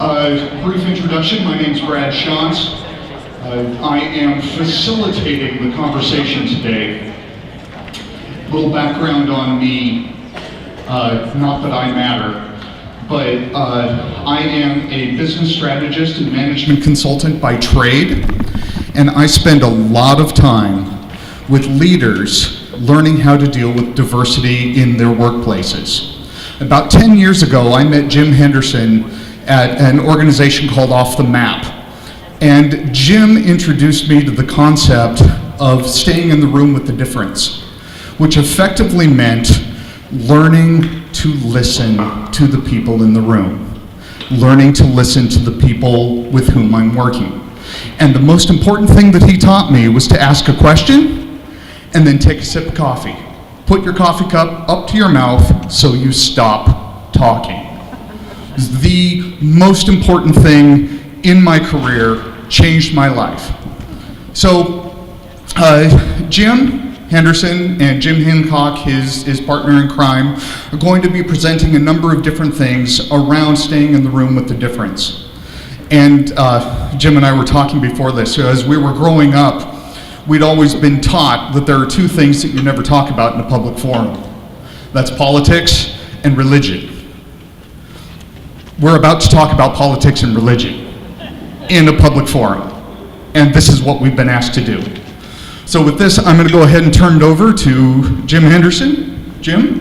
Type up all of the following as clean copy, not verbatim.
Brief introduction, my name is Brad Shantz. I am facilitating the conversation today. A little background on me, not that I matter, but I am a business strategist and management consultant by trade, and I spend a lot of time with leaders learning how to deal with diversity in their workplaces. About 10 years ago, I met Jim Henderson at an organization called Off the Map. And Jim introduced me to the concept of staying in the room with the difference, which effectively meant learning to listen to the people in the room, learning to listen to the people with whom I'm working. And the most important thing that he taught me was to ask a question and then take a sip of coffee. Put your coffee cup up to your mouth so you stop talking. The most important thing in my career, changed my life. So Jim Henderson and Jim Hancock, his partner in crime, are going to be presenting a number of different things around staying in the room with the difference. And Jim and I were talking before this. So as we were growing up, we'd always been taught that there are two things that you never talk about in a public forum. That's politics and religion. We're about to talk about politics and religion in a public forum, and this is what we've been asked to do. So with this, I'm going to go ahead and turn it over to Jim Henderson. Jim?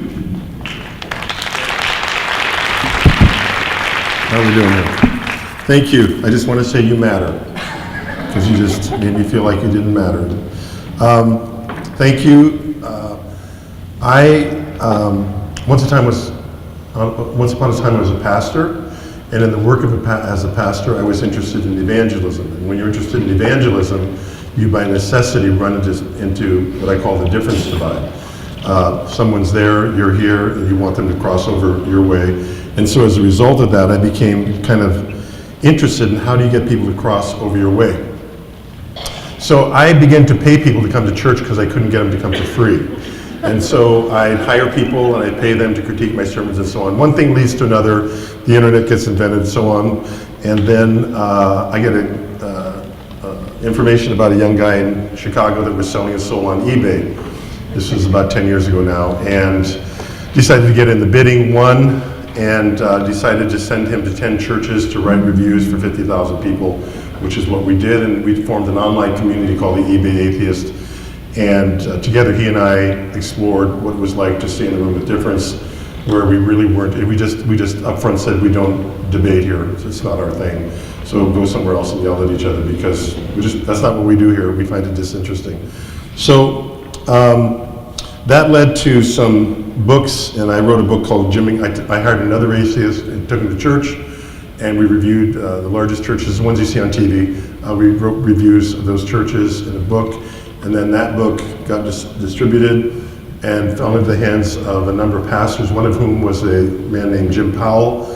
How are we doing here? Thank you. I just want to say you matter, because you just made me feel like you didn't matter. Thank you. Once upon a time I was a pastor, and in the work as a pastor, I was interested in evangelism. And when you're interested in evangelism, you by necessity run into what I call the difference divide. Someone's there, you're here, and you want them to cross over your way. And so as a result of that, I became kind of interested in how do you get people to cross over your way. So I began to pay people to come to church because I couldn't get them to come for free. And so I'd hire people and I'd pay them to critique my sermons and so on. One thing leads to another, the internet gets invented and so on. And then I get information about a young guy in Chicago that was selling his soul on eBay. This was about 10 years ago now. And decided to get in the bidding, won, and decided to send him to 10 churches to write reviews for 50,000 people, which is what we did. And we formed an online community called the eBay Atheist. And together he and I explored what it was like to stay in the room with difference, where we really weren't, we just up front said we don't debate here, it's not our thing. So go somewhere else and yell at each other, because that's not what we do here, we find it disinteresting. So that led to some books, and I wrote a book called Jimming. I hired another atheist and took him to church, and we reviewed the largest churches, the ones you see on TV. We wrote reviews of those churches in a book. And then that book got distributed and fell into the hands of a number of pastors, one of whom was a man named Jim Powell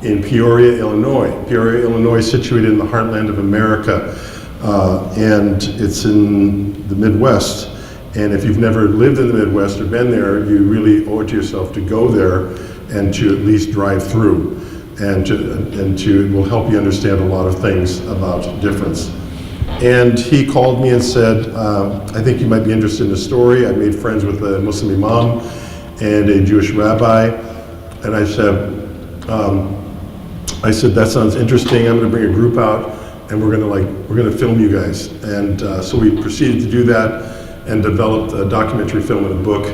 in Peoria, Illinois. Peoria, Illinois is situated in the heartland of America, and it's in the Midwest. And if you've never lived in the Midwest or been there, you really owe it to yourself to go there and to at least drive through. And it will help you understand a lot of things about difference. And he called me and said, I think you might be interested in the story. I made friends with a Muslim imam and a Jewish rabbi. And I said, that sounds interesting. I'm going to bring a group out and we're going to film you guys. And so we proceeded to do that and developed a documentary film and a book.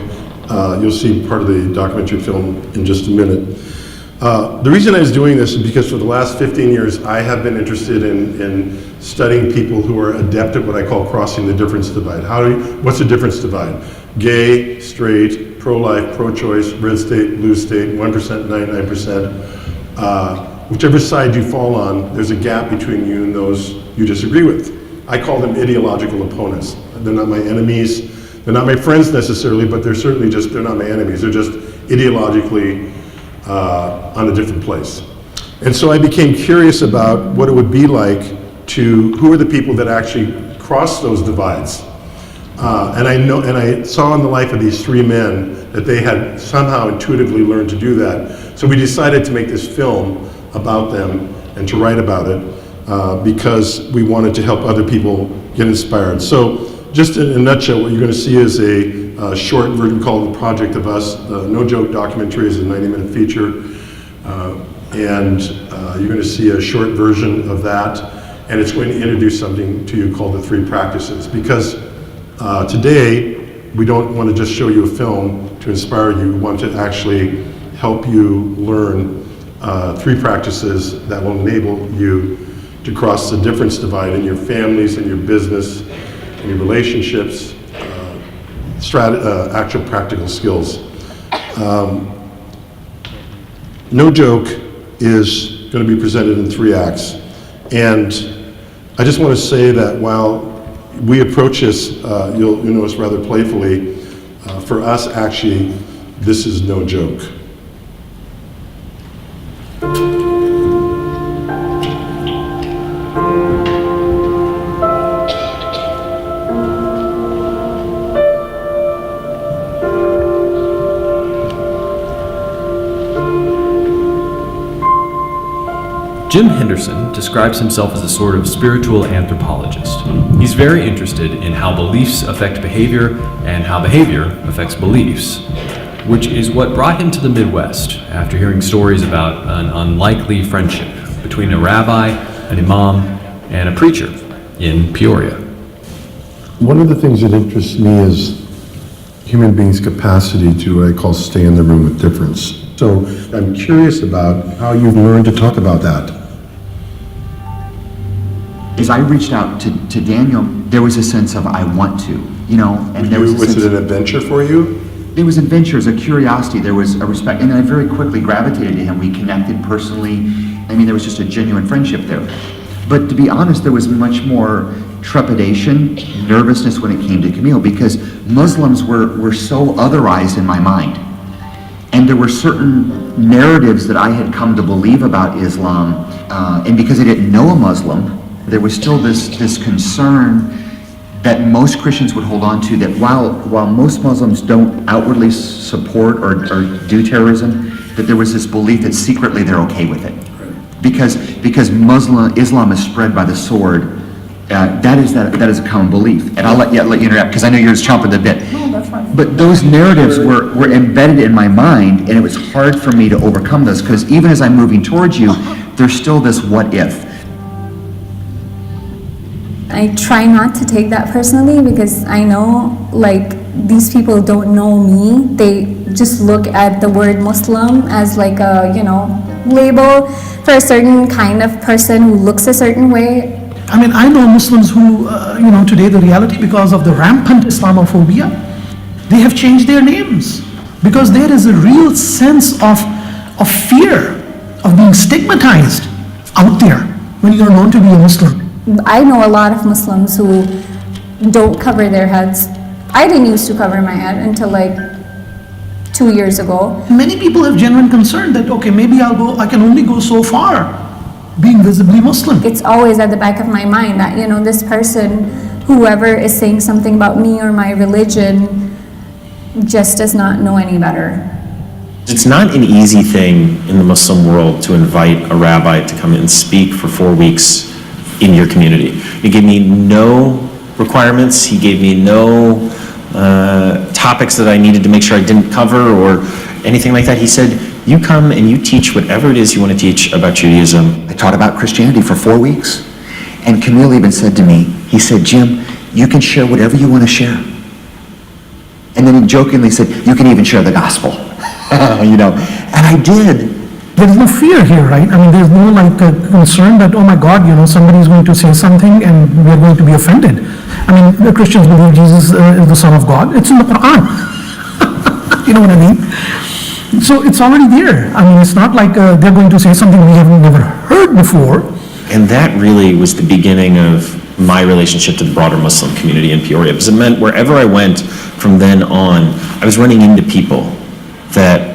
You'll see part of the documentary film in just a minute. The reason I was doing this is because for the last 15 years, I have been interested in studying people who are adept at what I call crossing the difference divide. What's the difference divide? Gay, straight, pro-life, pro-choice, red state, blue state, 1%, 99%. Whichever side you fall on, there's a gap between you and those you disagree with. I call them ideological opponents. They're not my enemies. They're not my friends necessarily, but they're not my enemies. They're just ideologically on a different place. And so I became curious about what it would be like who are the people that actually cross those divides. And I saw in the life of these three men that they had somehow intuitively learned to do that. So we decided to make this film about them and to write about it because we wanted to help other people get inspired. So just in a nutshell, what you're going to see is a short version called The Project of Us. The No Joke documentary is a 90-minute feature. And you're going to see a short version of that, and it's going to introduce something to you called the 3 practices. Because today, we don't want to just show you a film to inspire you. We want to actually help you learn 3 practices that will enable you to cross the difference divide in your families, in your business, in your relationships, actual practical skills. No Joke is going to be presented in 3 acts. And I just want to say that while we approach this, you'll notice rather playfully, for us actually, this is no joke. Jim Henderson describes himself as a sort of spiritual anthropologist. He's very interested in how beliefs affect behavior and how behavior affects beliefs, which is what brought him to the Midwest after hearing stories about an unlikely friendship between a rabbi, an imam, and a preacher in Peoria. One of the things that interests me is human beings' capacity to what I call stay in the room with difference. So I'm curious about how you've learned to talk about that. As I reached out to Daniel, there was a sense of I want to, and there was a sense it an adventure for you? There was adventures, a curiosity, there was a respect, and then I very quickly gravitated to him. We connected personally. There was just a genuine friendship there. But to be honest, there was much more trepidation, nervousness when it came to Camille, because Muslims were so otherized in my mind. And there were certain narratives that I had come to believe about Islam, and because I didn't know a Muslim, there was still this concern that most Christians would hold on to, that while most Muslims don't outwardly support or do terrorism, that there was this belief that secretly they're okay with it. Because Islam is spread by the sword, that is a common belief. And I'll let you interrupt, because I know you're just chomping the bit. No, that's fine. But those narratives were embedded in my mind, and it was hard for me to overcome those, because even as I'm moving towards you, there's still this what if. I try not to take that personally, because I know, these people don't know me. They just look at the word Muslim as a, label for a certain kind of person who looks a certain way. I know Muslims who, today the reality, because of the rampant Islamophobia, they have changed their names, because there is a real sense of fear of being stigmatized out there when you're known to be a Muslim. I know a lot of Muslims who don't cover their heads. I didn't used to cover my head until 2 years ago. Many people have genuine concern that, okay, maybe I can only go so far being visibly Muslim. It's always at the back of my mind that, this person, whoever is saying something about me or my religion, just does not know any better. It's not an easy thing in the Muslim world to invite a rabbi to come and speak for 4 weeks in your community. He gave me no requirements. He gave me no topics that I needed to make sure I didn't cover or anything like that. He said, you come and you teach whatever it is you want to teach about Judaism. I taught about Christianity for 4 weeks. And Camille even said to me, he said, Jim, you can share whatever you want to share. And then he jokingly said, you can even share the gospel. And I did. There is no fear here, right? There's no concern that, oh my God, somebody is going to say something and we are going to be offended. The Christians believe Jesus is the Son of God. It's in the Quran. You know what I mean? So it's already there. It's not like they're going to say something we have never heard before. And that really was the beginning of my relationship to the broader Muslim community in Peoria, because it meant wherever I went from then on, I was running into people that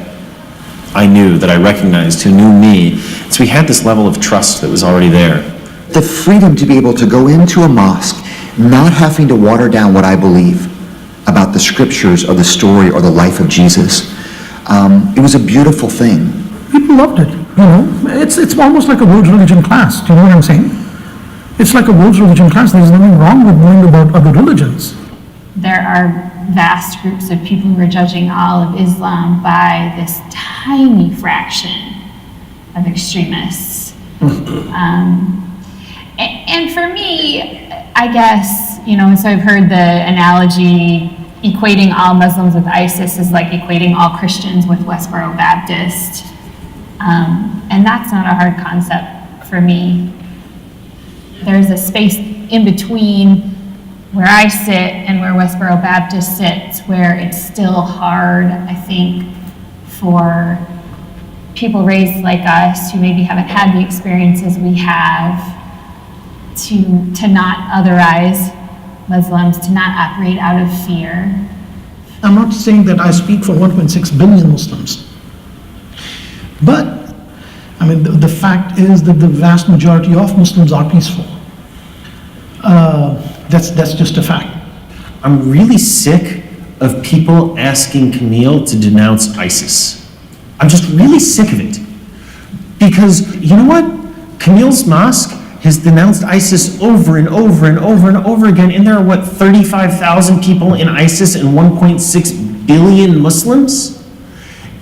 I knew, that I recognized, who knew me. So we had this level of trust that was already there. The freedom to be able to go into a mosque, not having to water down what I believe about the scriptures or the story or the life of Jesus. It was a beautiful thing. People loved it, It's almost like a world religion class, do you know what I'm saying? It's like a world religion class. There's nothing wrong with knowing about other religions. There are vast groups of people who are judging all of Islam by this tiny fraction of extremists. And for me, I guess, so I've heard the analogy equating all Muslims with ISIS is like equating all Christians with Westboro Baptist. And that's not a hard concept for me. There's a space in between where I sit and where Westboro Baptist sits, where it's still hard, I think, for people raised like us who maybe haven't had the experiences we have to not otherize Muslims, to not operate out of fear. I'm not saying that I speak for 1.6 billion Muslims. But, the fact is that the vast majority of Muslims are peaceful. That's just a fact. I'm really sick of people asking Camille to denounce ISIS. I'm just really sick of it. Because, you know what? Camille's mosque has denounced ISIS over and over and over and over again, and there are, 35,000 people in ISIS and 1.6 billion Muslims?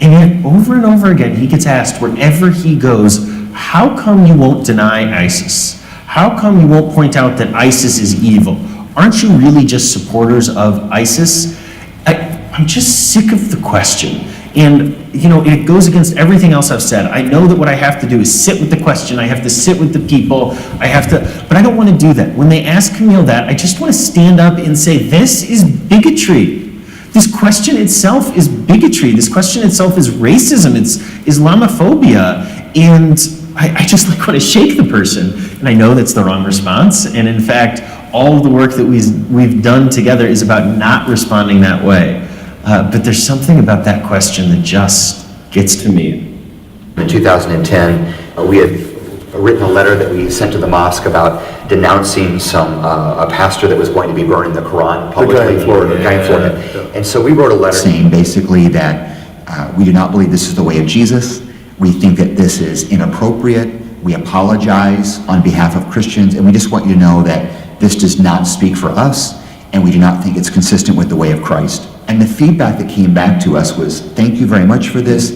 And yet, over and over again, he gets asked wherever he goes, how come you won't deny ISIS? How come you won't point out that ISIS is evil? Aren't you really just supporters of ISIS? I'm just sick of the question. And, it goes against everything else I've said. I know that what I have to do is sit with the question. I have to sit with the people. But I don't want to do that. When they ask Camille that, I just want to stand up and say, this is bigotry. This question itself is bigotry. This question itself is racism. It's Islamophobia. And I just want to shake the person. And I know that's the wrong response. And in fact, all of the work that we've done together is about not responding that way. But there's something about that question that just gets to me. In 2010, we had written a letter that we sent to the mosque about denouncing a pastor that was going to be burning the Quran publicly in Florida. And so we wrote a letter saying basically that we do not believe this is the way of Jesus. We think that this is inappropriate. We apologize on behalf of Christians, and we just want you to know that this does not speak for us, and we do not think it's consistent with the way of Christ. And the feedback that came back to us was, thank you very much for this.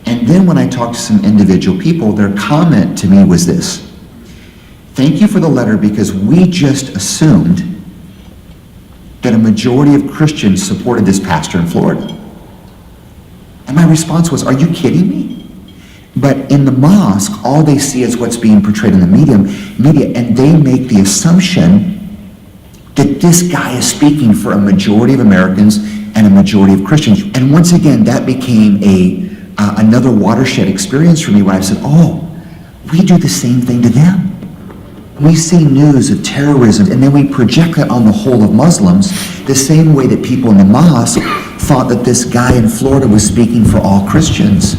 And then when I talked to some individual people, their comment to me was this: thank you for the letter, because we just assumed that a majority of Christians supported this pastor in Florida. And my response was, are you kidding me? But in the mosque, all they see is what's being portrayed in the media, and they make the assumption that this guy is speaking for a majority of Americans and a majority of Christians. And once again, that became another watershed experience for me, where I said, oh, we do the same thing to them. We see news of terrorism, and then we project that on the whole of Muslims, the same way that people in the mosque thought that this guy in Florida was speaking for all Christians.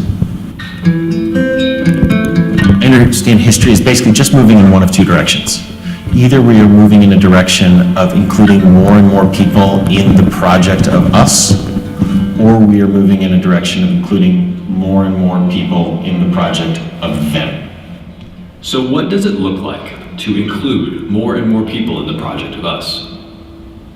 I understand history is basically just moving in one of two directions. Either we are moving in a direction of including more and more people in the project of us, or we are moving in a direction of including more and more people in the project of them. So what does it look like to include more and more people in the project of us?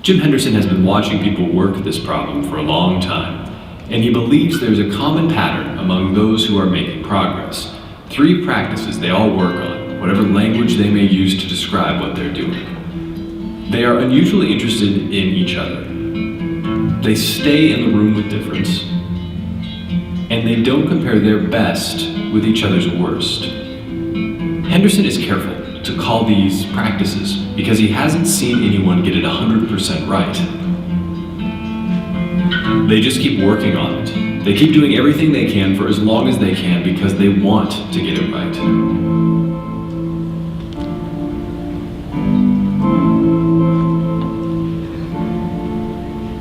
Jim Henderson has been watching people work this problem for a long time, and he believes there's a common pattern among those who are making progress. 3 practices they all work on, whatever language they may use to describe what they're doing. They are unusually interested in each other. They stay in the room with difference, and they don't compare their best with each other's worst. Henderson is careful to call these practices because he hasn't seen anyone get it 100% right. They just keep working on it. They keep doing everything they can for as long as they can because they want to get it right.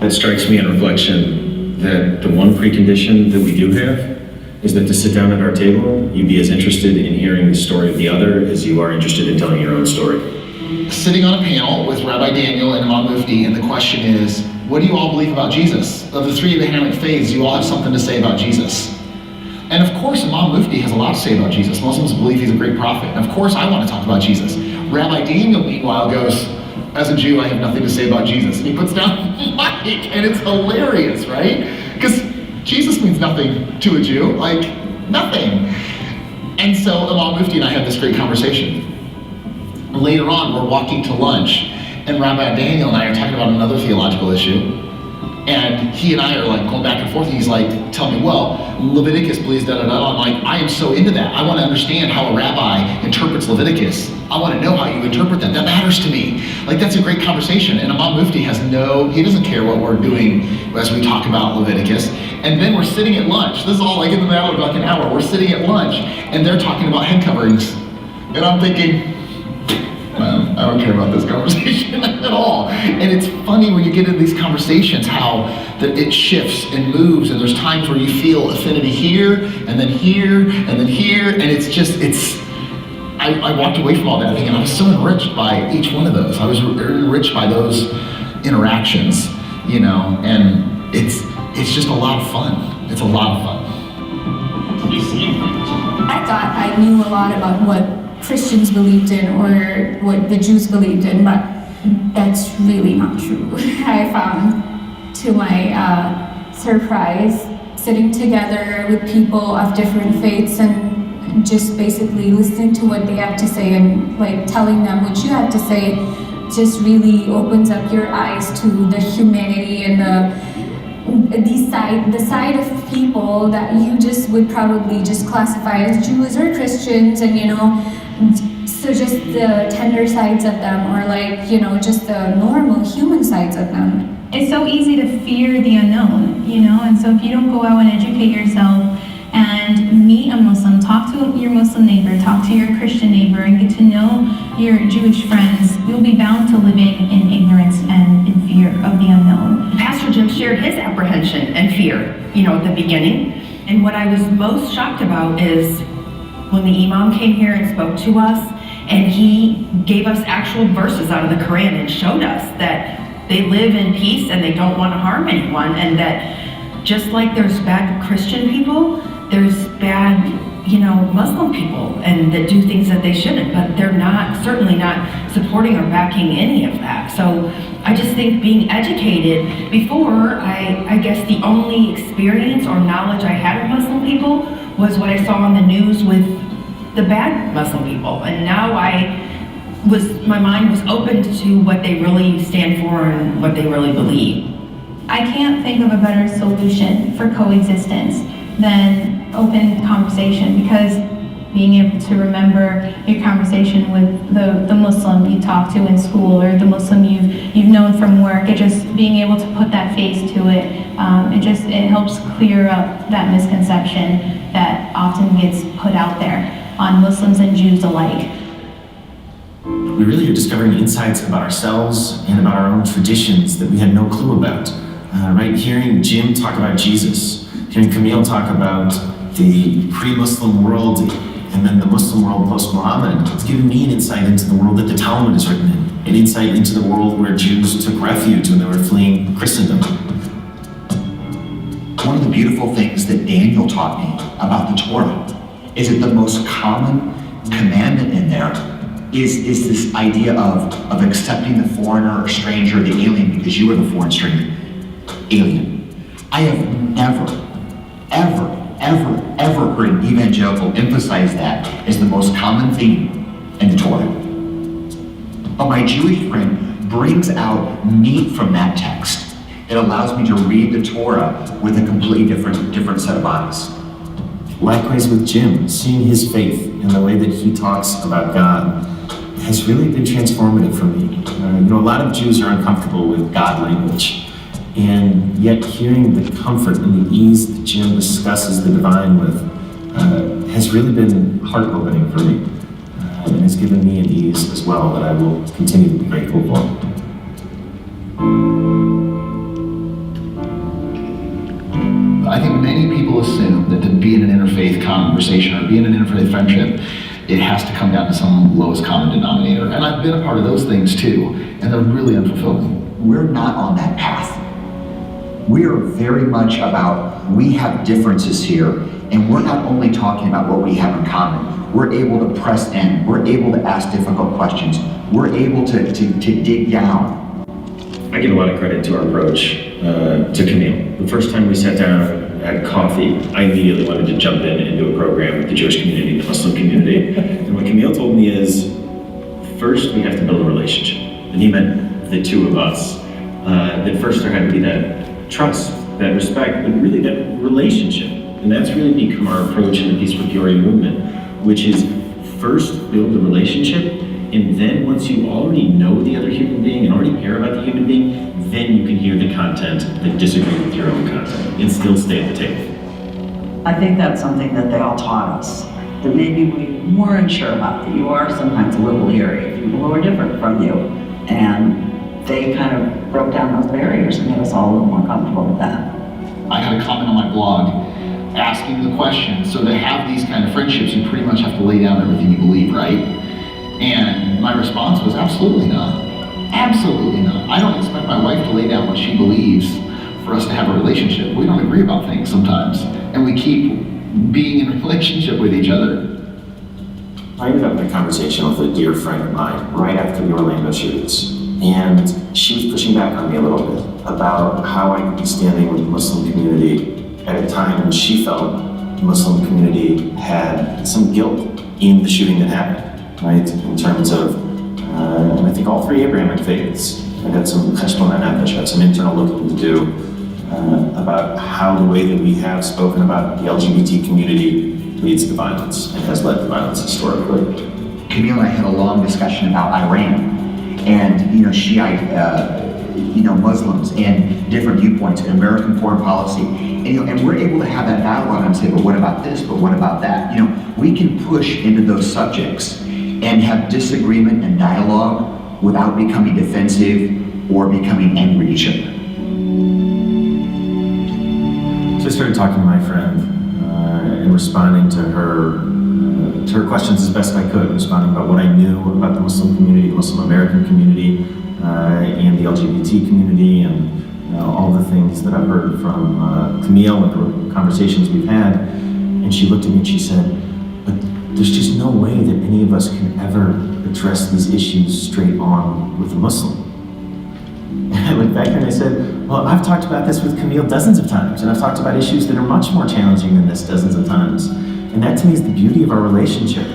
It strikes me on reflection that the one precondition that we do have is that to sit down at our table, you be as interested in hearing the story of the other as you are interested in telling your own story. Sitting on a panel with Rabbi Daniel and Imam Mufti, and the question is, what do you all believe about Jesus? Of the 3 Abrahamic faiths, you all have something to say about Jesus. And of course, Imam Mufti has a lot to say about Jesus. Muslims believe he's a great prophet. And of course, I want to talk about Jesus. Rabbi Daniel, meanwhile, goes, as a Jew, I have nothing to say about Jesus. And he puts down the mic, and it's hilarious, right? Because Jesus means nothing to a Jew, like nothing. And so Imam Mufti and I had this great conversation. Later on, we're walking to lunch, and Rabbi Daniel and I are talking about another theological issue. And he and I are like going back and forth, and he's like, tell me, well, Leviticus believes da-da-da. I'm like, I am so into that. I want to understand how a rabbi interprets Leviticus. I want to know how you interpret that. That matters to me. Like, that's a great conversation. And Imam Mufti he doesn't care what we're doing as we talk about Leviticus. And then we're sitting at lunch. This is all like in the middle of like an hour. We're sitting at lunch, and they're talking about head coverings. And I'm thinking, I don't care about this conversation at all. And it's funny when you get into these conversations how that it shifts and moves, and there's times where you feel affinity here, and then here, and then here, and I walked away from all that thinking I was so enriched by each one of those. I was enriched by those interactions, and it's just a lot of fun. It's a lot of fun. I thought I knew a lot about what Christians believed in or what the Jews believed in, but that's really not true. I found, to my surprise, sitting together with people of different faiths and just basically listening to what they have to say and like telling them what you have to say just really opens up your eyes to the humanity and the side of people that you just would probably just classify as Jews or Christians, and so just the tender sides of them, or like just the normal human sides of them. It's so easy to fear the unknown, and so if you don't go out and educate yourself and meet a Muslim, talk to your Muslim neighbor, talk to your Christian neighbor, and get to know your Jewish friends, you'll be bound to living in ignorance and in fear of the unknown. Pastor Jim shared his apprehension and fear, at the beginning. And what I was most shocked about is when the Imam came here and spoke to us, and he gave us actual verses out of the Quran and showed us that they live in peace and they don't want to harm anyone, and that just like there's bad Christian people, there's bad, Muslim people, and that do things that they shouldn't, but they're certainly not supporting or backing any of that. So I just think being educated before, I guess the only experience or knowledge I had of Muslim people was what I saw on the news with the bad Muslim people. And now my mind was opened to what they really stand for and what they really believe. I can't think of a better solution for coexistence than open conversation, because being able to remember your conversation with the Muslim you talk to in school, or the Muslim you've known from work, being able to put that face to it, it helps clear up that misconception that often gets put out there on Muslims and Jews alike. We really are discovering insights about ourselves and about our own traditions that we had no clue about. Right? Hearing Jim talk about Jesus, hearing Camille talk about the pre-Muslim world and then the Muslim world post-Muhammad, it's given me an insight into the world that the Talmud is written in, an insight into the world where Jews took refuge when they were fleeing Christendom. One of the beautiful things that Daniel taught me about the Torah is that the most common commandment in there is this idea of accepting the foreigner or stranger, the alien, because you are the foreign stranger, alien. I have never, ever heard an evangelical emphasize that as the most common theme in the Torah. But my Jewish friend brings out meat from that text. It allows me to read the Torah with a completely different set of eyes. Likewise with Jim, seeing his faith and the way that he talks about God has really been transformative for me. A lot of Jews are uncomfortable with God language, and yet hearing the comfort and the ease that Jim discusses the divine with has really been heart-opening for me, and has given me an ease as well that I will continue to be grateful for. I think many people assume that to be in an interfaith conversation or be in an interfaith friendship, it has to come down to some lowest common denominator. And I've been a part of those things too, and they're really unfulfilling. We're not on that path. We are very much about we have differences here, and we're not only talking about what we have in common, we're able to press in, we're able to ask difficult questions, we're able to dig down. I give a lot of credit to our approach to Camille. The first time we sat down, had coffee, I immediately wanted to jump in and do a program with the Jewish community, the Muslim community. And what Camille told me is, first we have to build a relationship. And he meant the two of us. That first there had to be that trust, that respect, but really that relationship. And that's really become our approach in the Peace for Peoria movement, which is first build the relationship, and then once you already know the other human being and already care about the human being, then you can hear the content that disagree with your own content and still stay at the table. I think that's something that they all taught us, that maybe we weren't sure about, that you are sometimes a little leery of people who are different from you. And they kind of broke down those barriers and made us all a little more comfortable with that. I had a comment on my blog asking the question, so to have these kind of friendships, you pretty much have to lay down everything you believe, right? And my response was absolutely not. Absolutely not. I don't expect my wife to lay down what she believes for us to have a relationship. We don't agree about things sometimes, and we keep being in a relationship with each other. I ended up in a conversation with a dear friend of mine right after the Orlando shootings, and she was pushing back on me a little bit about how I could be standing with the Muslim community at a time when she felt the Muslim community had some guilt in the shooting that happened, right? In terms of, and I think all three Abrahamic faiths had some cheshbon nefesh, had some internal looking to do about how the way that we have spoken about the LGBT community leads to violence and has led to violence historically. Camille and I had a long discussion about Iran and, Shiite, Muslims and different viewpoints in American foreign policy. And we're able to have that dialogue and say, but what about this? But what about that? We can push into those subjects and have disagreement and dialogue without becoming defensive or becoming angry at each other. So I started talking to my friend and responding to her questions as best I could, responding about what I knew about the Muslim community, the Muslim American community, and the LGBT community, and all the things that I've heard from Camille and the conversations we've had. And she looked at me and she said, but there's just no way that any of us can ever address these issues straight on with a Muslim. And I went back and I said, well, I've talked about this with Camille dozens of times, and I've talked about issues that are much more challenging than this dozens of times. And that to me is the beauty of our relationship,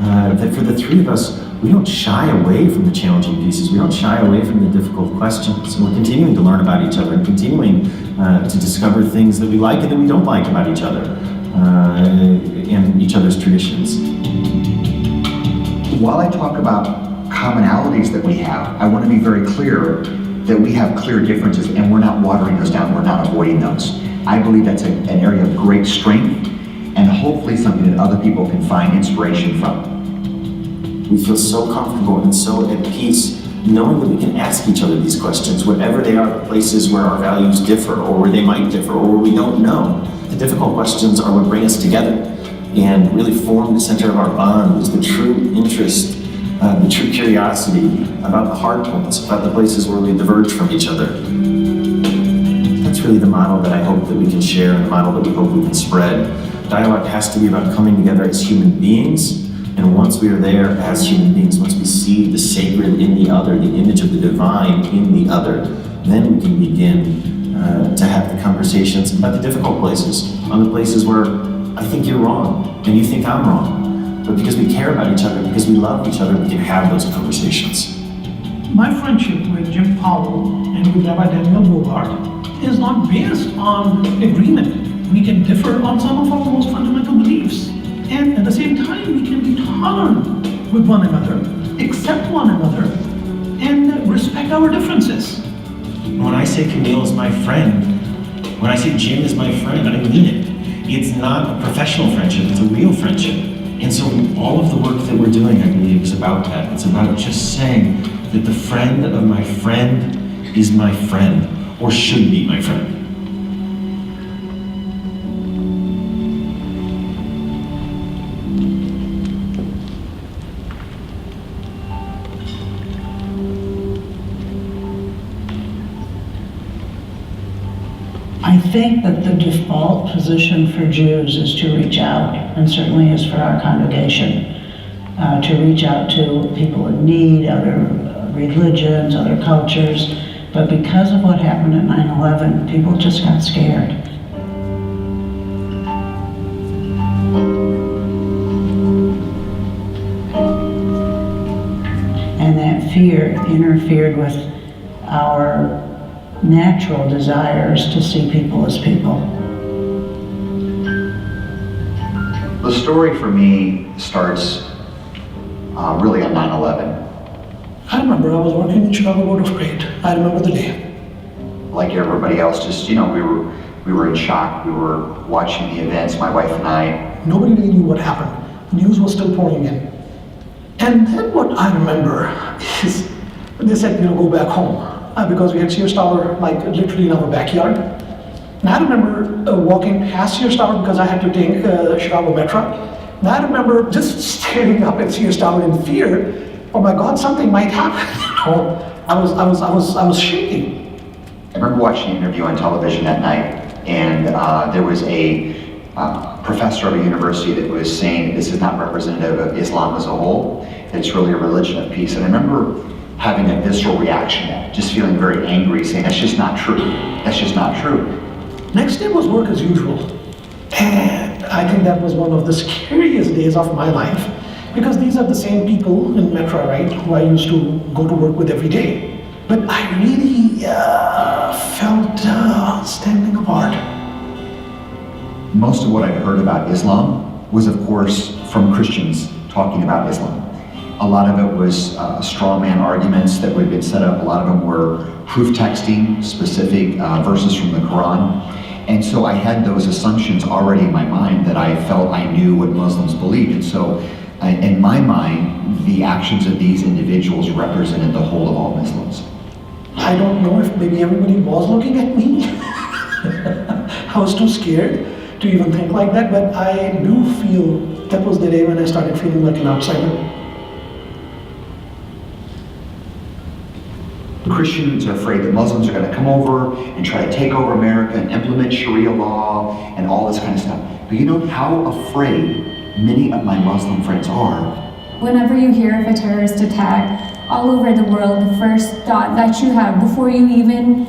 that for the three of us, we don't shy away from the challenging pieces, we don't shy away from the difficult questions, and we're continuing to learn about each other and continuing to discover things that we like and that we don't like about each other and each other's traditions. While I talk about commonalities that we have, I want to be very clear that we have clear differences and we're not watering those down, we're not avoiding those. I believe that's an area of great strength and hopefully something that other people can find inspiration from. We feel so comfortable and so at peace knowing that we can ask each other these questions, whatever they are, places where our values differ or where they might differ or where we don't know. The difficult questions are what bring us together and really form the center of our bond, is the true interest, the true curiosity about the hard points, about the places where we diverge from each other. That's really the model that I hope that we can share and the model that we hope we can spread. Dialogue has to be about coming together as human beings, and once we are there as human beings, once we see the sacred in the other, the image of the divine in the other, then we can begin to have the conversations about the difficult places, on the places where I think you're wrong and you think I'm wrong. But because we care about each other, because we love each other, we can have those conversations. My friendship with Jim Powell and with Rabbi Daniel Bogart is not based on agreement. We can differ on some of our most fundamental beliefs. And at the same time, we can be tolerant with one another, accept one another, and respect our differences. When I say Camille is my friend, when I say Jim is my friend, I mean it. It's not a professional friendship, it's a real friendship. And so all of the work that we're doing, I believe, is about that. It's about just saying that the friend of my friend is my friend, or should be my friend. I I think that the default position for Jews is to reach out, and certainly is for our congregation, to reach out to people in need, other religions, other cultures. But because of what happened at 9/11, people just got scared. And that fear interfered with our natural desires to see people as people. The story for me starts really on 9/11. I remember I was working in Chicago Board of Trade. I remember the day. Like everybody else, just, you know, we were in shock. We were watching the events, my wife and I. Nobody really knew what happened. News was still pouring in. And then what I remember is they said, you know, go back home. Because we had Sears Tower like literally in our backyard. And I remember walking past Sears Tower because I had to take Chicago Metro. And I remember just staring up at Sears Tower in fear. Oh my God, something might happen. I was shaking. I remember watching an interview on television that night, and there was a professor of a university that was saying this is not representative of Islam as a whole. It's really a religion of peace. And I remember having a visceral reaction, just feeling very angry, saying that's just not true. That's just not true. Next day was work as usual. And I think that was one of the scariest days of my life. Because these are the same people in Metro, right, who I used to go to work with every day. But I really felt standing apart. Most of what I'd heard about Islam was, of course, from Christians talking about Islam. A lot of it was straw man arguments that would have been set up. A lot of them were proof texting specific verses from the Quran. And so I had those assumptions already in my mind that I felt I knew what Muslims believed. And so in my mind, the actions of these individuals represented the whole of all Muslims. I don't know if maybe everybody was looking at me. I was too scared to even think like that, but I do feel that was the day when I started feeling like an outsider. Christians are afraid that Muslims are going to come over and try to take over America and implement Sharia law and all this kind of stuff. But you know how afraid many of my Muslim friends are. Whenever you hear of a terrorist attack all over the world, the first thought that you have before you even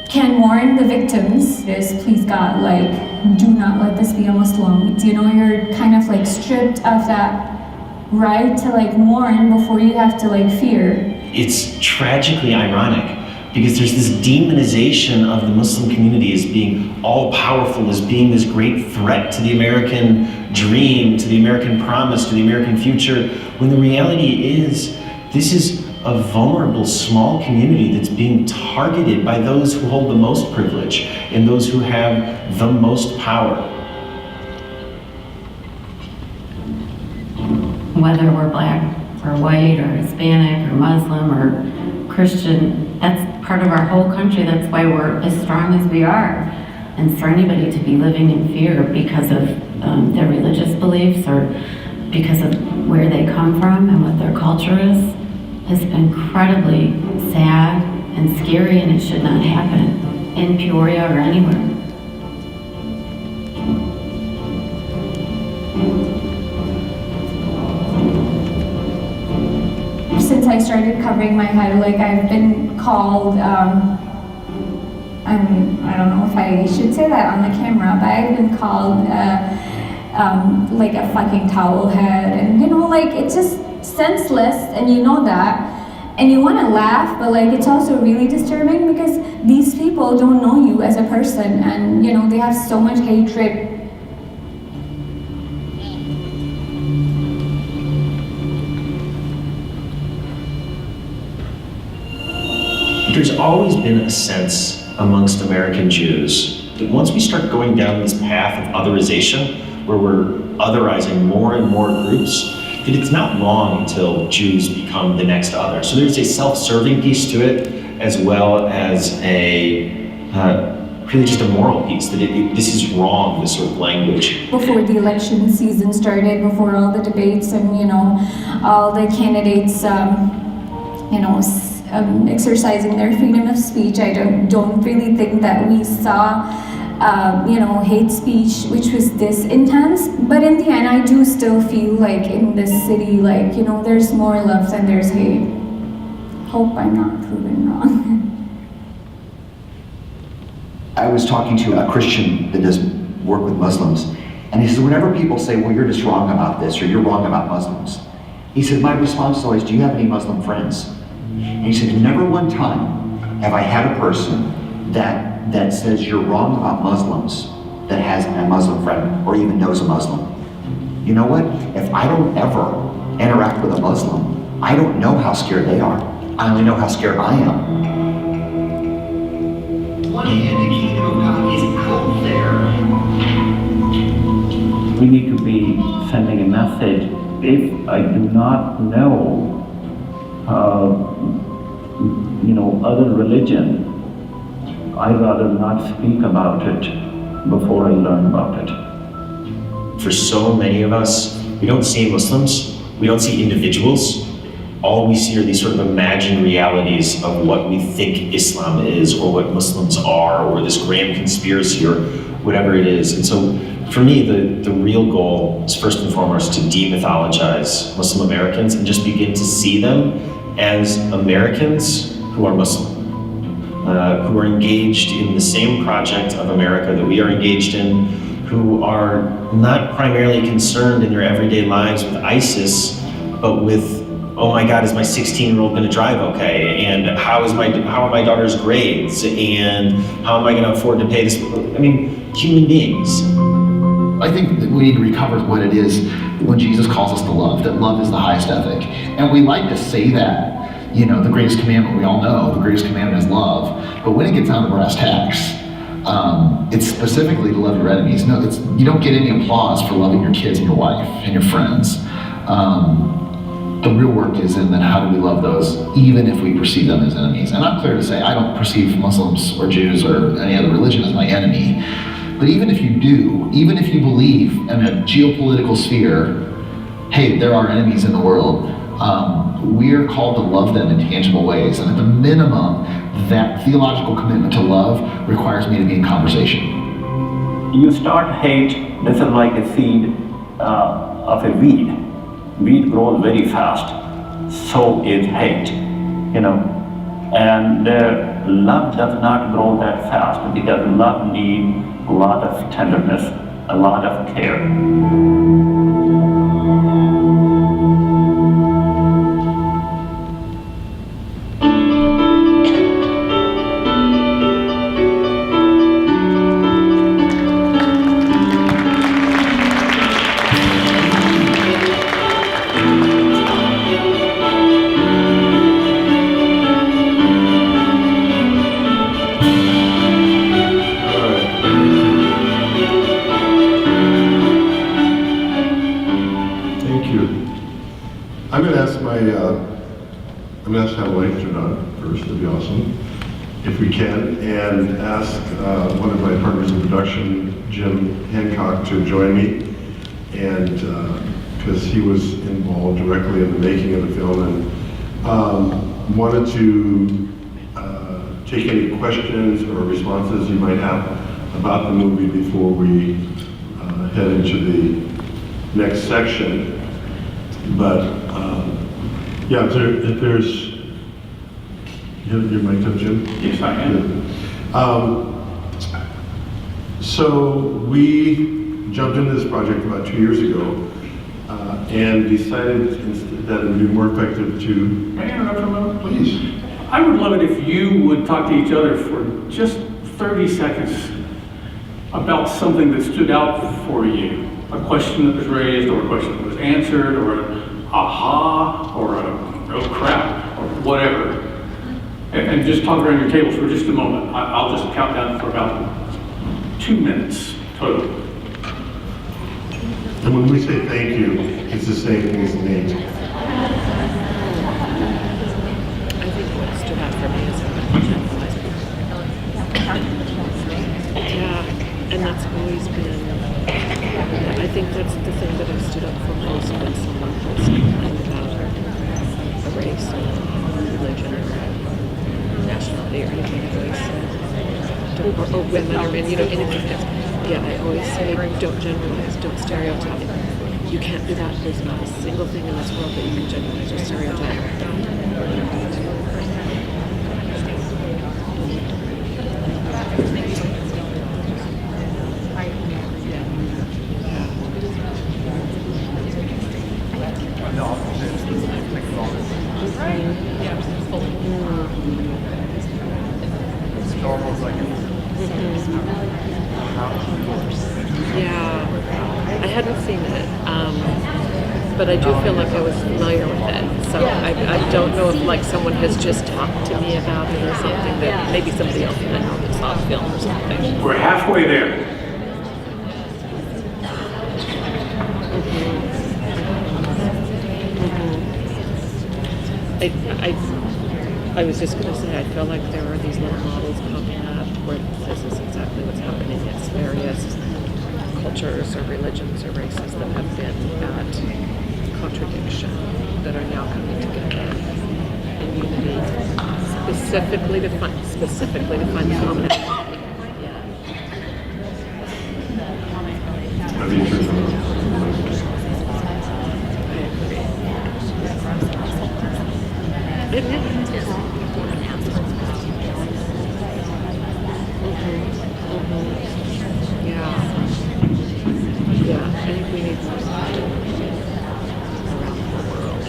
can mourn the victims is, please God, like, do not let this be a Muslim. You know, you're kind of like stripped of that right to like mourn before you have to like fear. It's tragically ironic because there's this demonization of the Muslim community as being all-powerful, as being this great threat to the American dream, to the American promise, to the American future, when the reality is this is a vulnerable small community that's being targeted by those who hold the most privilege and those who have the most power. Whether we're black or white or Hispanic or Muslim or Christian, that's part of our whole country. That's why we're as strong as we are. And for anybody to be living in fear because of their religious beliefs or because of where they come from and what their culture is has been incredibly sad and scary, and it should not happen in Peoria or anywhere. Since I started covering my head, like I've been called, I don't know if I should say that on the camera, but I've been called like a fucking towel head, and you know, like it's just senseless, and you know that, and you want to laugh, but like it's also really disturbing because these people don't know you as a person, and you know, they have so much hatred. There's always been a sense amongst American Jews that once we start going down this path of otherization, where we're otherizing more and more groups, that it's not long until Jews become the next other. So there's a self-serving piece to it, as well as a really just a moral piece, that this is wrong, this sort of language. Before the election season started, before all the debates and, you know, all the candidates, you know, exercising their freedom of speech. I don't really think that we saw hate speech which was this intense, but in the end I do still feel like in this city, there's more love than there's hate. Hope I'm not proven wrong. I was talking to a Christian that does work with Muslims, and he says, whenever people say, well, you're just wrong about this, or you're wrong about Muslims, he said, my response is always, do you have any Muslim friends? And he said, never one time have I had a person that says you're wrong about Muslims that has a Muslim friend, or even knows a Muslim. You know what? If I don't ever interact with a Muslim, I don't know how scared they are. I only know how scared I am. One hand, the kingdom of God is out there. We need to be sending a message. If I do not know, other religion, I'd rather not speak about it before I learn about it. For so many of us, we don't see Muslims, we don't see individuals. All we see are these sort of imagined realities of what we think Islam is, or what Muslims are, or this grand conspiracy, or whatever it is. And so for me, the real goal is first and foremost to demythologize Muslim Americans and just begin to see them as Americans who are Muslim, who are engaged in the same project of America that we are engaged in, who are not primarily concerned in their everyday lives with ISIS, but with, oh my God, is my 16-year-old gonna drive okay? And how are my daughter's grades? And how am I gonna afford to pay this? I mean, human beings. I think that we need to recover what it is when Jesus calls us to love, that love is the highest ethic. And we like to say that, the greatest commandment, we all know, the greatest commandment is love. But when it gets down to brass tacks, it's specifically to love your enemies. No, you don't get any applause for loving your kids and your wife and your friends. The real work is in then how do we love those, even if we perceive them as enemies. And I'm clear to say, I don't perceive Muslims or Jews or any other religion as my enemy. But even if you do, even if you believe in a geopolitical sphere, hey, there are enemies in the world, we are called to love them in tangible ways. And at the minimum, that theological commitment to love requires me to be in conversation. You start hate, this is like a seed of a weed. Weed grows very fast, so is hate, And love does not grow that fast because love needs a lot of tenderness, a lot of care. I'm going to ask my wife to on first, that'd be awesome, if we can, and ask one of my partners in production, Jim Hancock, to join me, and because he was involved directly in the making of the film, and wanted to take any questions or responses you might have about the movie before we head into the next section. But yeah, if there's, your mic up, Jim? Yes, I am. Yeah. So we jumped into this project about 2 years ago and decided that it would be more effective to... May I interrupt for a moment, please? I would love it if you would talk to each other for just 30 seconds about something that stood out for you. A question that was raised, or a question that was answered, or an aha, or a oh crap, or whatever. And just talk around your tables for just a moment. I'll just count down for about 2 minutes total. And when we say thank you, it's the same thing as Nate. I think what stood out for me is yeah, and that's always been, I think that's the thing that has stood up for most when someone has complained about a race or religion or or women or men, anything else. Yeah, I always say, don't generalize, don't stereotype. You can't do that. There's not a single thing in this world that you can generalize or stereotype. Yeah, I hadn't seen it, but I do feel like I was familiar with it. So I don't know if someone has just talked to me about it or something that maybe somebody else that I know that saw the film or something. We're halfway there. I was just going to say, I feel like there are these little models popping up where this is exactly what's happening. It's various cultures or religions or races that have been at contradiction that are now coming together in unity, specifically to find commonality. It is. Yeah, I think we need more around the world.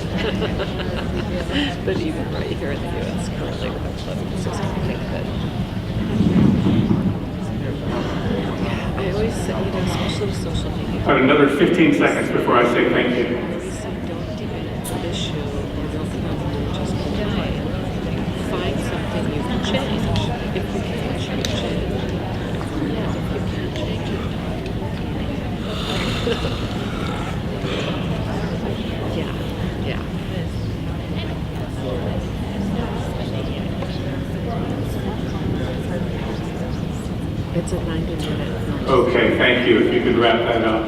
But even right here in the U.S. currently with our political system, I think that I always say, especially with social media. I have another 15 seconds before I say thank you. I always say don't debate an issue or don't problem, just complain. Find something you can change. If you can't change it, yeah. It's a 90-minute. Okay, thank you. If you could wrap that up.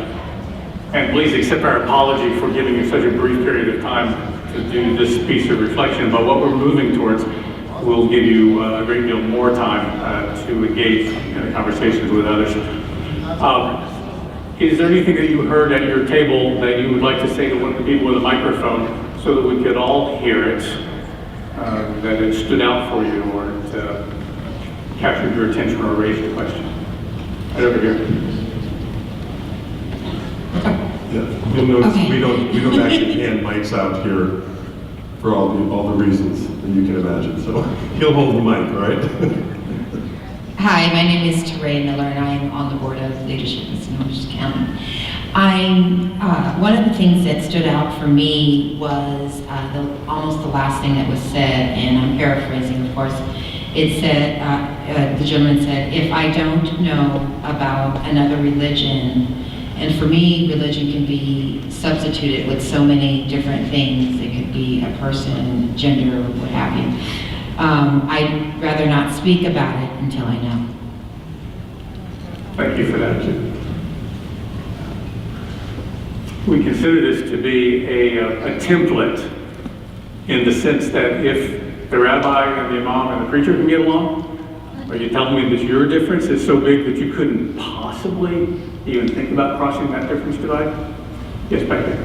And please accept our apology for giving you such a brief period of time to do this piece of reflection. But what we're moving towards will give you a great deal more time to engage in the conversations with others. Is there anything that you heard at your table that you would like to say to one of the people with a microphone so that we could all hear it, that it stood out for you or it captured your attention or raised a question? Right over here. Yeah, you'll notice we don't actually hand mics out here for all the reasons that you can imagine. So he'll hold the mic, all right? Hi, my name is Teray Miller, and I am on the board of Leadership Snohomish County. One of the things that stood out for me was almost the last thing that was said, and I'm paraphrasing, of course. It said, the gentleman said, if I don't know about another religion, and for me, religion can be substituted with so many different things. It could be a person, gender, what have you. I'd rather not speak about it until I know. Thank you for that. We consider this to be a template in the sense that if the rabbi and the imam and the preacher can get along, are you telling me that your difference is so big that you couldn't possibly even think about crossing that difference divide? Yes, back there.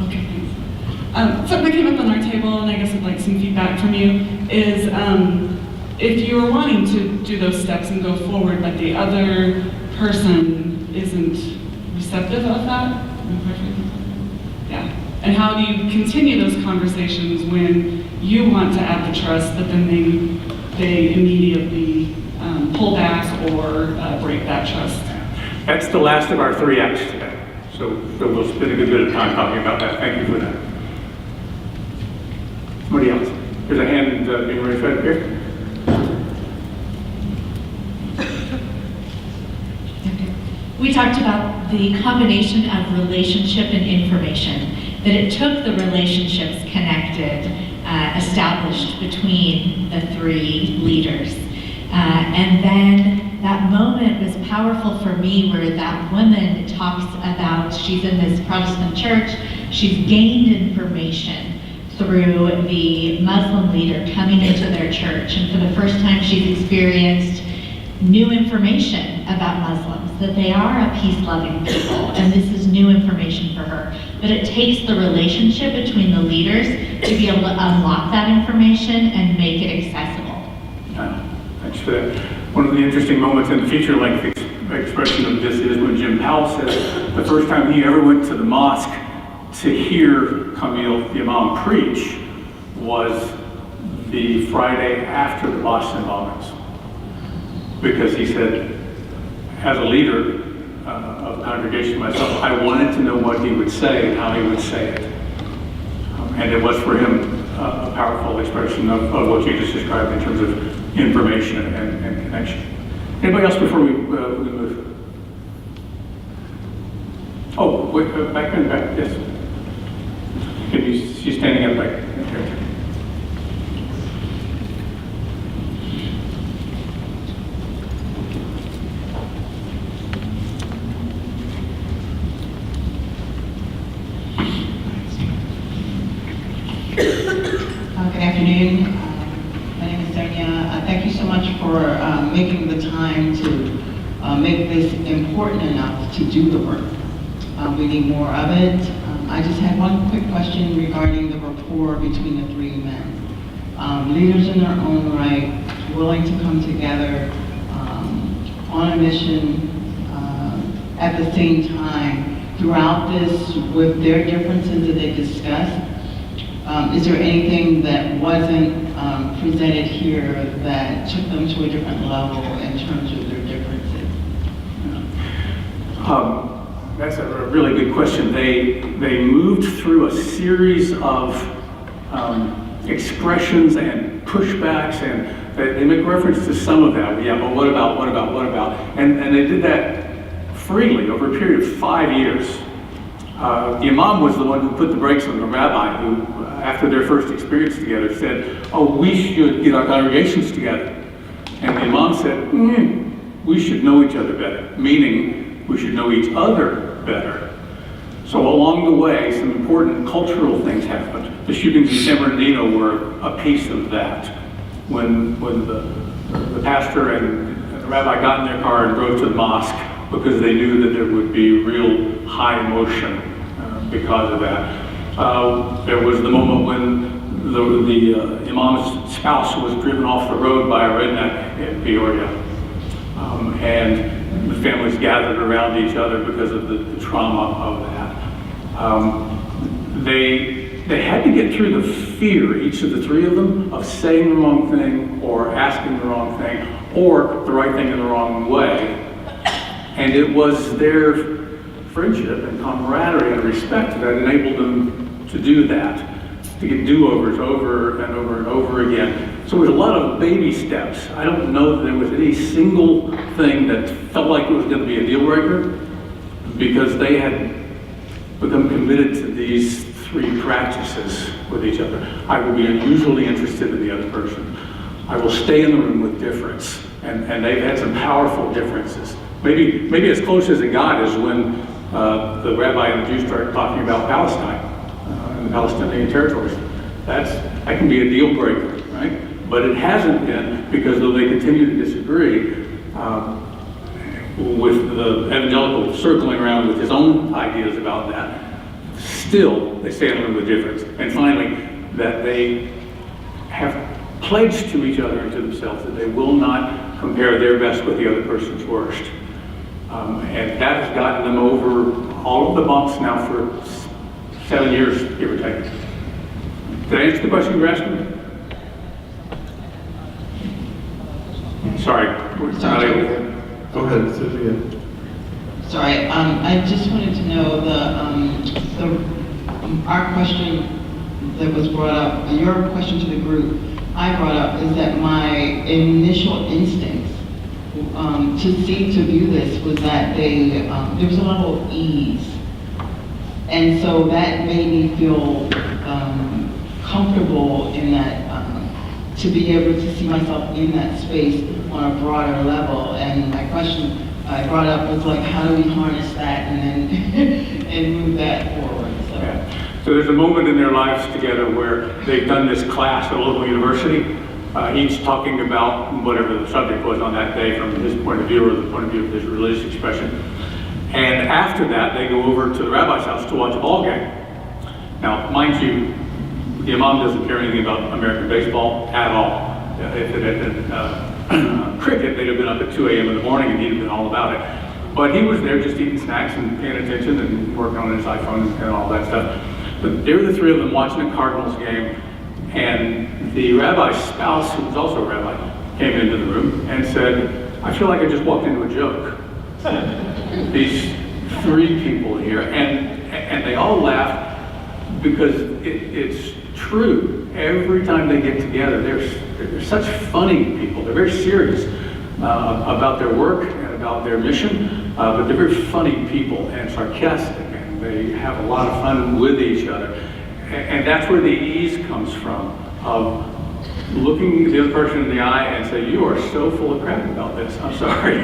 Okay. Something that came up on our table, and I guess I'd like some feedback from you, is if you were wanting to do those steps and go forward, but the other person isn't receptive of that? Yeah. And how do you continue those conversations when you want to add the trust, but then they immediately pull back or break that trust? That's the last of our 3 acts today. So we'll spend a good bit of time talking about that. Thank you for that. Somebody else? There's a hand being raised right up here. We talked about the combination of relationship and information, that it took the relationships connected, established between the 3 leaders. And then that moment was powerful for me where that woman talks about, she's in this Protestant church, she's gained information through the Muslim leader coming into their church, and for the first time she's experienced new information about Muslims, that they are a peace-loving people, and this is new information for her. But it takes the relationship between the leaders to be able to unlock that information and make it accessible. Thanks for that. One of the interesting moments in the feature-length expression of this is when Jim Powell says the first time he ever went to the mosque to hear Camille, the Imam, preach was the Friday after the Boston bombings. Because he said, as a leader of the congregation myself, I wanted to know what he would say and how he would say it. And it was for him a powerful expression of what you just described in terms of information and connection. Anybody else before we move? Oh, wait, back in the back, yes. She's standing up back there. Good afternoon. My name is Sonia. Thank you so much for making the time to make this important enough to do the work. We need more of it. I just had one quick question regarding the rapport between the three men. Leaders in their own right, willing to come together on a mission at the same time. Throughout this, with their differences that they discussed, is there anything that wasn't presented here that took them to a different level in terms of their differences? That's a really good question. They moved through a series of expressions and pushbacks, and they make reference to some of that. Yeah, but what about? And they did that freely over a period of 5 years. The Imam was the one who put the brakes on the rabbi who, after their first experience together, said, oh, we should get our congregations together. And the Imam said, we should know each other better, meaning we should know each other better. So along the way, some important cultural things happened. The shootings in San Bernardino were a piece of that. When the pastor and the rabbi got in their car and drove to the mosque because they knew that there would be real high emotion because of that. There was the moment when the Imam's spouse was driven off the road by a redneck in Peoria. And the families gathered around each other because of the trauma of that. They had to get through the fear, each of the three of them, of saying the wrong thing or asking the wrong thing or the right thing in the wrong way. And it was their friendship and camaraderie and respect that enabled them to do that, to get do-overs over and over and over again. So it was a lot of baby steps. I don't know that there was any single thing that felt like it was going to be a deal breaker, because they had become committed to these three practices with each other. I will be unusually interested in the other person. I will stay in the room with difference. And they've had some powerful differences. Maybe as close as it got is when the rabbi and the Jews started talking about Palestine and the Palestinian territories. That can be a deal breaker, right? But it hasn't been, because though they continue to disagree, with the evangelical circling around with his own ideas about that, still they stay in the room with difference. And finally, that they have pledged to each other and to themselves that they will not compare their best with the other person's worst. And that has gotten them over all of the bumps now for 7 years, give or take. Did I answer the question you were asking? Sorry. Go ahead, say it again. Sorry, I just wanted to know our question that was brought up, your question to the group I brought up, is that my initial instinct to view this was that there was a level of ease. And so that made me feel comfortable in that, to be able to see myself in that space on a broader level. And my question I brought up was like, how do we harness that and then and move that forward? So. Yeah. So there's a moment in their lives together where they've done this class at a local university, each talking about whatever the subject was on that day from his point of view or the point of view of his religious expression. And after that, they go over to the rabbi's house to watch a ball game. Now, mind you, the imam doesn't care anything about American baseball at all. If it had been cricket, they'd have been up at 2 a.m. in the morning and he'd have been all about it. But he was there just eating snacks and paying attention and working on his iPhone and all that stuff. But there were the three of them watching a Cardinals game, and the rabbi's spouse, who was also a rabbi, came into the room and said, I feel like I just walked into a joke. These three people here, and they all laughed because it's true. Every time they get together, they're such funny people. They're very serious about their work and about their mission, but they're very funny people and sarcastic, and they have a lot of fun with each other. And that's where the ease comes from, of looking the other person in the eye and say, you are so full of crap about this. I'm sorry.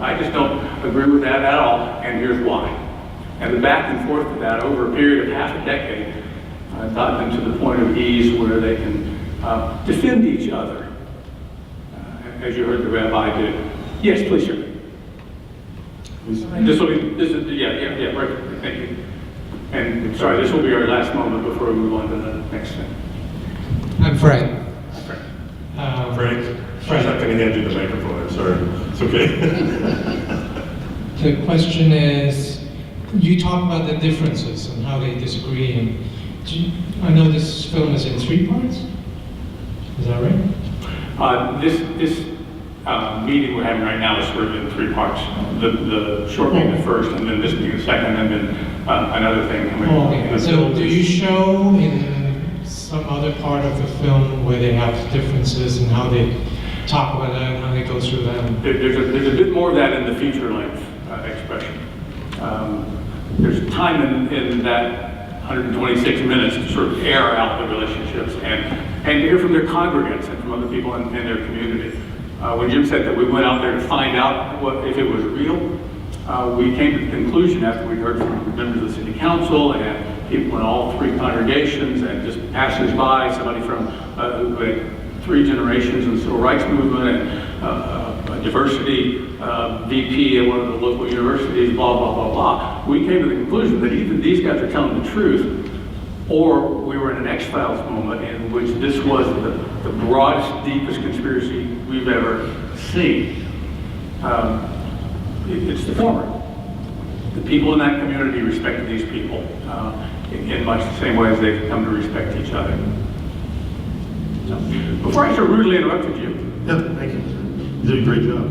I just don't agree with that at all, and here's why. And the back and forth of that over a period of half a decade got them to the point of ease where they can defend each other, as you heard the rabbi did. Yes, please, sir. Right, thank you. And sorry, this will be our last moment before we move on to the next thing. I'm Frank. Frank? She's not going to hand you the microphone, I'm sorry. It's okay. The question is, you talk about the differences and how they disagree. And I know this film is in 3 parts. Is that right? This meeting we're having right now is sort of in 3 parts. The short being the first, and then this being the second, and then another thing. Okay. So do you show in some other part of the film where they have differences and how they talk about that and how they go through that? There's a bit more of that in the feature length expression. There's time in that 126 minutes to sort of air out the relationships and to hear from their congregants and from other people in their community. When Jim said that we went out there to find out if it was real, we came to the conclusion after we heard from members of the city council and people in all 3 congregations and just passers-by, somebody from who had 3 generations in the civil rights movement and a diversity VP at one of the local universities, blah, blah, blah, blah. We came to the conclusion that either these guys are telling the truth or we were in an X-Files moment in which this was the broadest, deepest conspiracy we've ever seen. It's the former. The people in that community respected these people in much the same way as they've come to respect each other. So, before I so rudely interrupted you. Yeah, thank you. You did a great job.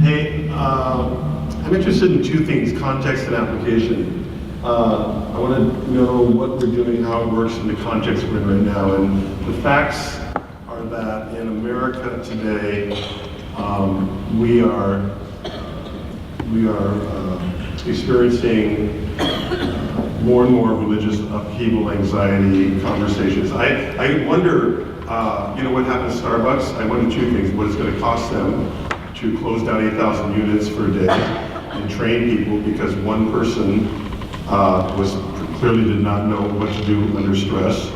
Hey, I'm interested in 2 things, context and application. I want to know what we're doing, how it works in the context we're in right now. And the facts are that in America today, we are experiencing more and more religious upheaval, anxiety, conversations. I wonder, what happened to Starbucks? I wonder 2 things. What it's going to cost them to close down 8,000 units for a day and train people because one person clearly did not know what to do under stress,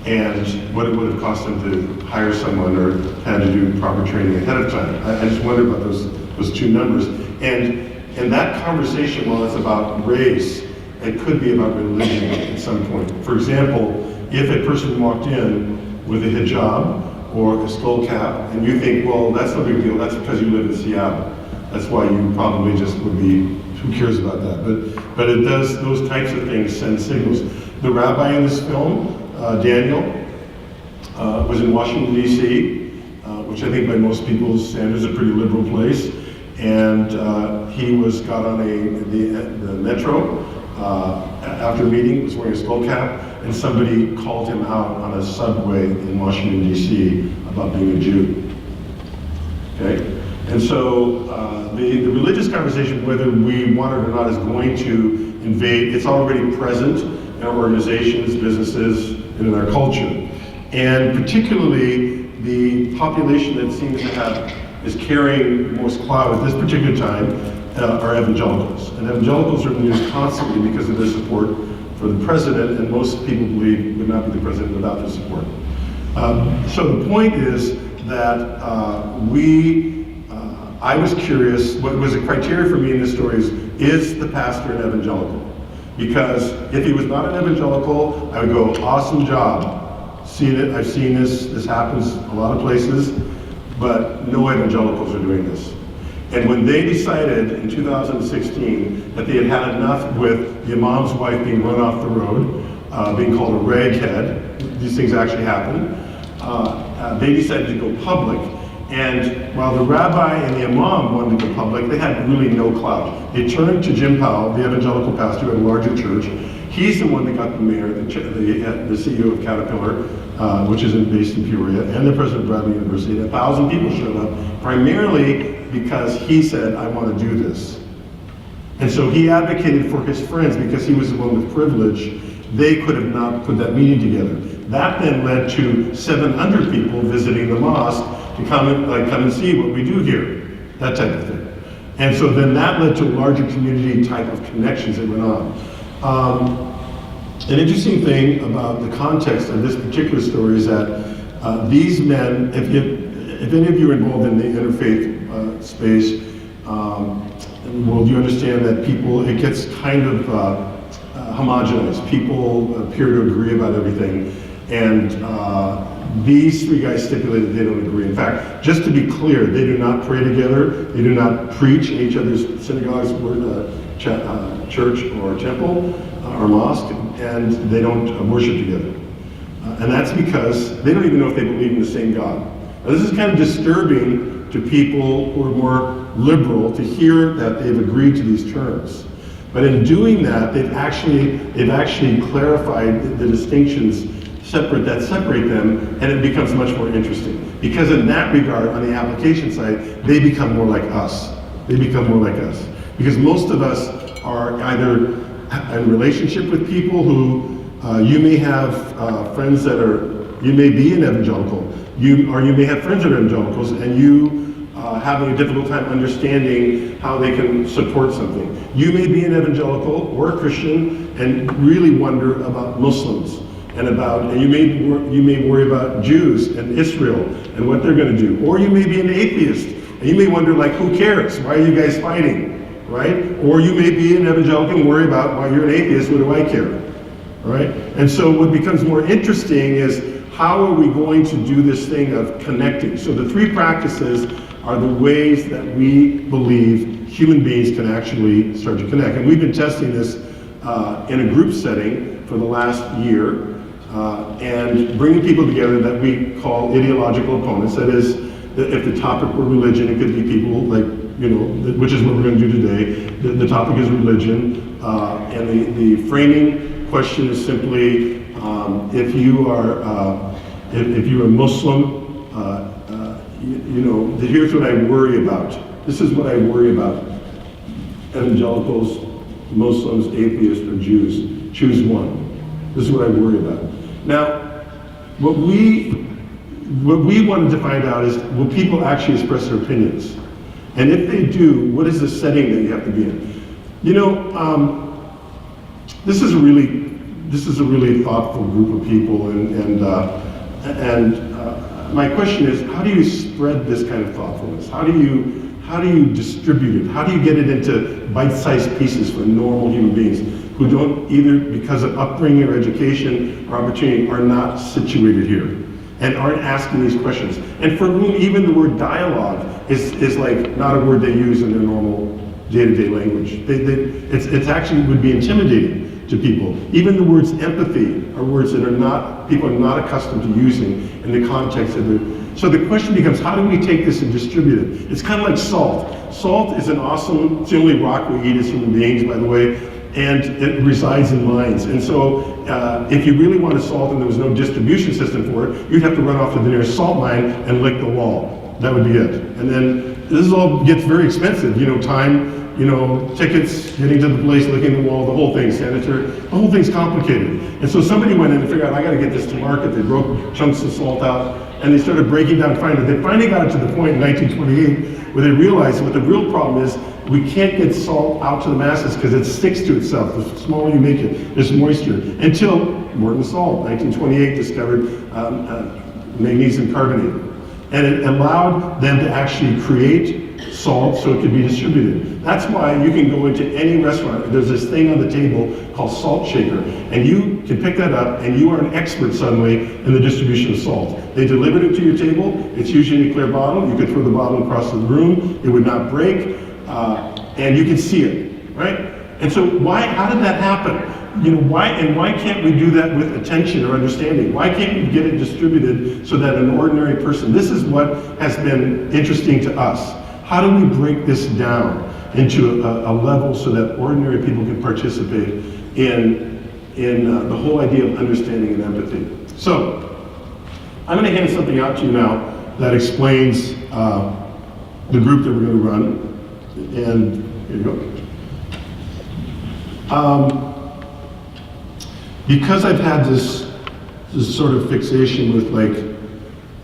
and what it would have cost them to hire someone or had to do proper training ahead of time. I just wonder about those 2 numbers. And that conversation, while it's about race, it could be about religion at some point. For example, if a person walked in with a hijab or a skull cap, and you think, well, that's no big deal, that's because you live in Seattle. That's why you probably just would be, who cares about that? But it does, those types of things send signals. The rabbi in this film, Daniel, was in Washington, D.C., which I think by most people's standards is a pretty liberal place. And he got on the metro after a meeting, was wearing a skull cap, and somebody called him out on a subway in Washington, D.C. about being a Jew. Okay? And so the religious conversation, whether we want it or not, is going to invade. It's already present in our organizations, businesses, and in our culture. And particularly the population that seems to is carrying most clout at this particular time are evangelicals. And evangelicals are in the news constantly because of their support for the president, and most people believe would not be the president without their support. So the point is that I was curious, what was a criteria for me in this story is the pastor an evangelical? Because if he was not an evangelical, I would go, awesome job. Seen it, I've seen this happens a lot of places, but no evangelicals are doing this. And when they decided in 2016 that they had had enough with the imam's wife being run off the road, being called a raghead, these things actually happen, they decided to go public. And while the rabbi and the imam wanted to go public, they had really no clout. They turned to Jim Powell, the evangelical pastor at a larger church. He's the one that got the mayor, the CEO of Caterpillar, which is based in Peoria, and the president of Bradley University. And 1,000 people showed up, primarily because he said, I want to do this. And so he advocated for his friends, because he was the one with privilege. They could have not put that meeting together. That then led to 700 people visiting the mosque to come and see what we do here, that type of thing. And so then that led to a larger community type of connections that went on. An interesting thing about the context of this particular story is that these men, if any of you are involved in the interfaith space, well, you understand that it gets kind of homogenized. People appear to agree about everything. And these three guys stipulated they don't agree. In fact, just to be clear, they do not pray together. They do not preach in each other's synagogues, church or temple or mosque, and they don't worship together. And that's because they don't even know if they believe in the same God. Now, this is kind of disturbing to people who are more liberal to hear that they've agreed to these terms. But in doing that, they've actually clarified the distinctions that separate them, and it becomes much more interesting. Because in that regard, on the application side, they become more like us. They become more like us. Because most of us are either in relationship with people who you may have friends that you may be an evangelical, or you may have friends that are evangelicals, and you having a difficult time understanding how they can support something. You may be an evangelical or a Christian and really wonder about Muslims. And you may worry about Jews and Israel and what they're going to do. Or you may be an atheist, and you may wonder, like, who cares? Why are you guys fighting, right? Or you may be an evangelical and worry about, why you're an atheist, what do I care, right? And so what becomes more interesting is, how are we going to do this thing of connecting? So the three practices are the ways that we believe human beings can actually start to connect. And we've been testing this in a group setting for the last year. And bringing people together that we call ideological opponents. That is, if the topic were religion, it could be people like, which is what we're going to do today. The topic is religion, and the framing question is simply, if you are Muslim, here's what I worry about. This is what I worry about. Evangelicals, Muslims, atheists, or Jews. Choose one. This is what I worry about. Now, what we wanted to find out is, will people actually express their opinions? And if they do, what is the setting that you have to be in? This is a really thoughtful group of people, and my question is, how do you spread this kind of thoughtfulness? How do you distribute it? How do you get it into bite-sized pieces for normal human beings who don't, either because of upbringing or education or opportunity, are not situated here and aren't asking these questions, and for whom even the word dialogue is like not a word they use in their normal day-to-day language. It actually would be intimidating to people. Even the words empathy are words that people are not accustomed to using in the context of their. So the question becomes, how do we take this and distribute it? It's kind of like salt. Salt is it's the only rock we eat as human beings, by the way, and it resides in mines. And so if you really wanted salt and there was no distribution system for it, you'd have to run off to the nearest salt mine and lick the wall. That would be it. And then this all gets very expensive, time, tickets, getting to the place, licking the wall, the whole thing, sanitary, the whole thing's complicated. And so somebody went in and figured out, I gotta get this to market. They broke chunks of salt out, and they started breaking down finally. They finally got it to the point in 1928 where they realized what the real problem is We can't get salt out to the masses because it sticks to itself. The smaller you make it, there's moisture. Until Morton Salt, 1928, discovered magnesium carbonate. And it allowed them to actually create salt so it could be distributed. That's why you can go into any restaurant. There's this thing on the table called salt shaker, and you can pick that up and you are an expert suddenly in the distribution of salt. They delivered it to your table. It's usually a clear bottle. You could throw the bottle across the room. It would not break, and you can see it, right? And so how did that happen? Why can't we do that with attention or understanding? Why can't we get it distributed so that an ordinary person, this is what has been interesting to us. How do we break this down into a level so that ordinary people can participate in the whole idea of understanding and empathy? So, I'm going to hand something out to you now that explains the group that we're going to run. And here you go. Because I've had this sort of fixation with like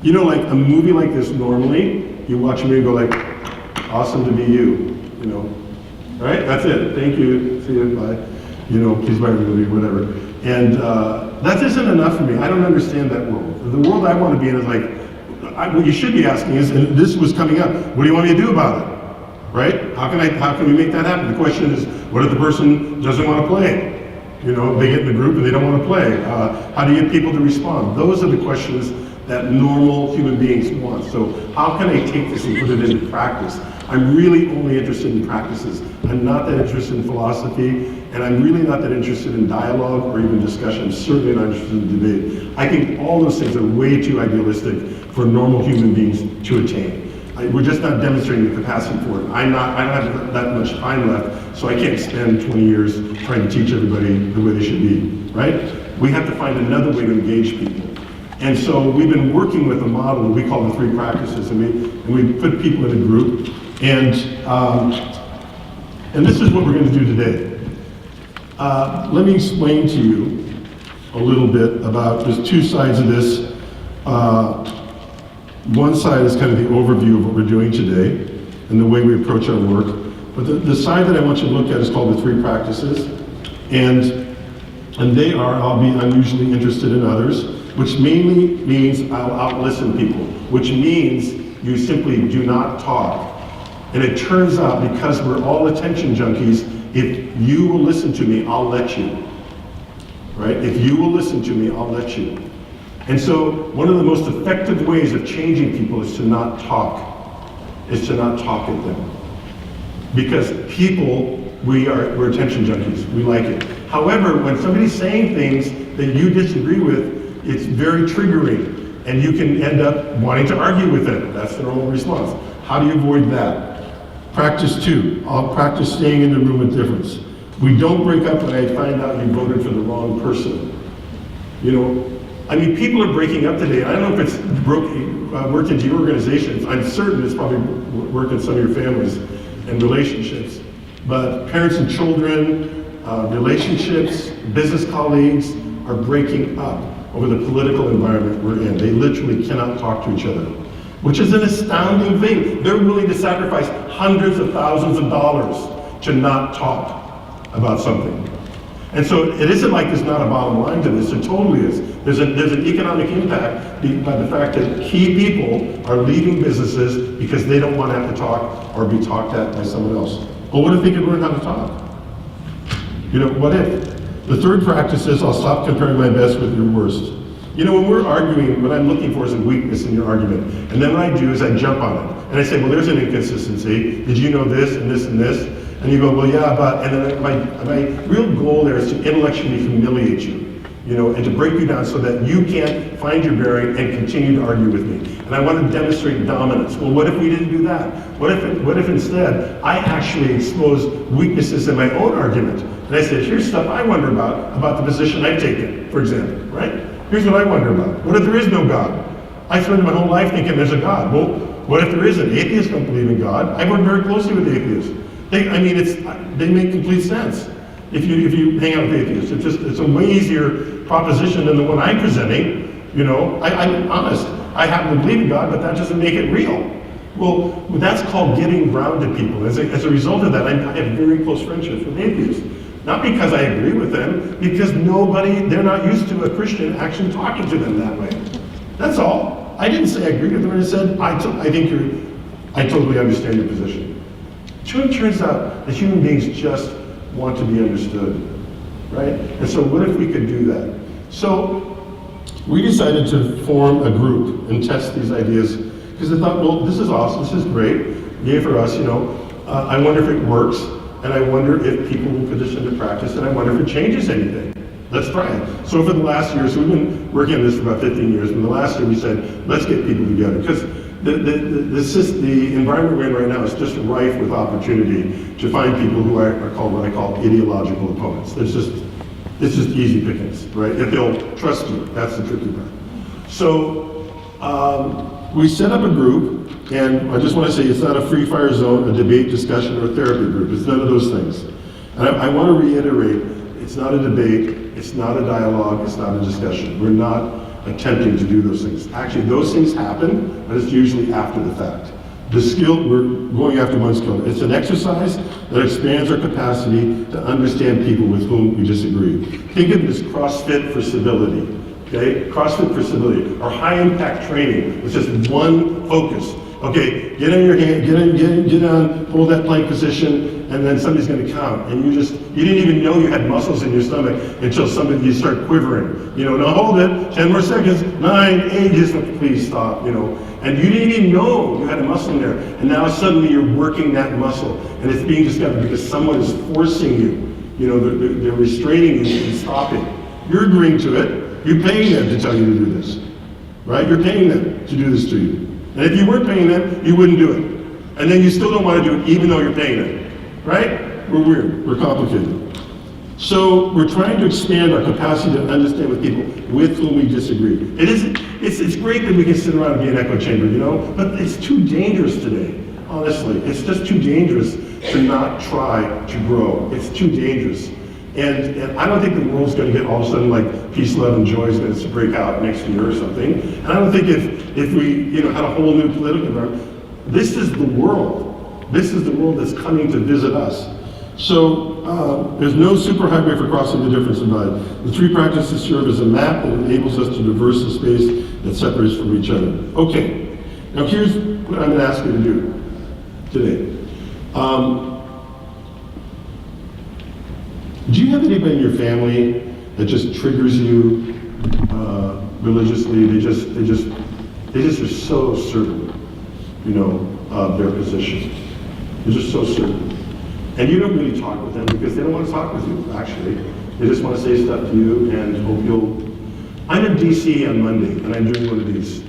a movie like this normally, you watch a movie and go like, awesome to be you, right? That's it, thank you, see you, bye. Please buy the movie, whatever. And that isn't enough for me. I don't understand that world. The world I want to be in is like, what you should be asking is, and this was coming up, what do you want me to do about it, right? How can we make that happen? The question is, what if the person doesn't want to play? They get in the group and they don't want to play. How do you get people to respond? Those are the questions that normal human beings want. So how can I take this and put it into practice? I'm really only interested in practices. I'm not that interested in philosophy, and I'm really not that interested in dialogue or even discussion. I'm certainly not interested in debate. I think all those things are way too idealistic for normal human beings to attain. We're just not demonstrating the capacity for it. I don't have that much time left, so I can't spend 20 years trying to teach everybody the way they should be, right? We have to find another way to engage people. And so we've been working with a model that we call the 3 practices, and we put people in a group, and this is what we're going to do today. Let me explain to you a little bit about, there's 2 sides of this. One side is kind of the overview of what we're doing today and the way we approach our work. But the side that I want you to look at is called the 3 practices. And they are, I'm usually interested in others, which mainly means I'll out-listen people, which means you simply do not talk. And it turns out, because we're all attention junkies, if you will listen to me, I'll let you. Right? If you will listen to me, I'll let you. And so one of the most effective ways of changing people is to not talk, at them. Because people, we're attention junkies, we like it. However, when somebody's saying things that you disagree with, it's very triggering, and you can end up wanting to argue with them. That's the normal response. How do you avoid that? Practice 2, I'll practice staying in the room with difference. We don't break up when I find out you voted for the wrong person. People are breaking up today. I don't know if it's worked into your organizations. I'm certain it's probably worked in some of your families and relationships. But parents and children, relationships, business colleagues are breaking up over the political environment we're in. They literally cannot talk to each other, which is an astounding thing. They're willing to sacrifice hundreds of thousands of dollars to not talk about something. And so it isn't like there's not a bottom line to this, it totally is. There's an economic impact by the fact that key people are leaving businesses because they don't want to have to talk or be talked at by someone else. Well, what if they could learn how to talk? What if? The 3rd practice is I'll stop comparing my best with your worst. When we're arguing, what I'm looking for is a weakness in your argument. And then what I do is I jump on it. And I say, well, there's an inconsistency. Did you know this and this and this? And you go, well, yeah, but, and then my real goal there is to intellectually humiliate you, and to break you down so that you can't find your bearing and continue to argue with me. And I want to demonstrate dominance. Well, what if we didn't do that? What if instead I actually expose weaknesses in my own argument? And I said, here's stuff I wonder about the position I've taken, for example, right? Here's what I wonder about. What if there is no God? I spent my whole life thinking there's a God. Well, what if there isn't? Atheists don't believe in God. I work very closely with atheists. They make complete sense if you hang out with atheists. It's a way easier proposition than the one I'm presenting. I'm honest. I happen to believe in God, but that doesn't make it real. Well, that's called getting grounded people. As a result of that, I have very close friendships with atheists. Not because I agree with them, because they're not used to a Christian actually talking to them that way. That's all. I didn't say I agree with them, I just said, I totally understand your position. It turns out that human beings just want to be understood, right? And so what if we could do that? So we decided to form a group and test these ideas, because I thought, well, this is awesome, this is great, yay for us, I wonder if it works, and I wonder if people will put this into practice, and I wonder if it changes anything. Let's try it. So for the last year, so we've been working on this for about 15 years, and the last year we said, let's get people together, because the environment we're in right now is just rife with opportunity to find people who are called what I call ideological opponents. It's just easy pickings, right? If they'll trust you, that's the tricky part. So we set up a group, and I just want to say it's not a free fire zone, a debate, discussion, or a therapy group. It's none of those things. And I want to reiterate, it's not a debate, it's not a dialogue, it's not a discussion. We're not attempting to do those things. Actually, those things happen, but it's usually after the fact. The skill, we're going after one skill. It's an exercise that expands our capacity to understand people with whom we disagree. Think of it as CrossFit for civility, okay? CrossFit for civility, or high impact training with just one focus. Okay, get on your hand, get on, hold that plank position, and then somebody's gonna count. And you didn't even know you had muscles in your stomach until you start quivering. Now hold it, 10 more seconds, 9, 8, just please stop, And you didn't even know you had a muscle in there. And now suddenly you're working that muscle, and it's being discovered because someone is forcing you. They're restraining you and stopping. You're agreeing to it, you're paying them to tell you to do this, right? You're paying them to do this to you. And if you weren't paying them, you wouldn't do it. And then you still don't want to do it even though you're paying them, right? We're weird, we're complicated. So we're trying to expand our capacity to understand with people with whom we disagree. It's great that we can sit around and be an echo chamber, but it's too dangerous today, honestly. It's just too dangerous to not try to grow. It's too dangerous. And I don't think the world's going to get all of a sudden like peace, love, and joy is going to break out next year or something. And I don't think if we had a whole new political environment, this is the world. This is the world that's coming to visit us. So there's no superhighway for crossing the difference divide. The three practices serve as a map that enables us to traverse the space that separates from each other. Okay, now here's what I'm going to ask you to do today. Do you have anybody in your family that just triggers you religiously? They just are so certain, of their position. They're just so certain. And you don't really talk with them because they don't want to talk with you, actually. They just want to say stuff to you and hope you'll... I'm in DC on Monday, and I'm doing one of these.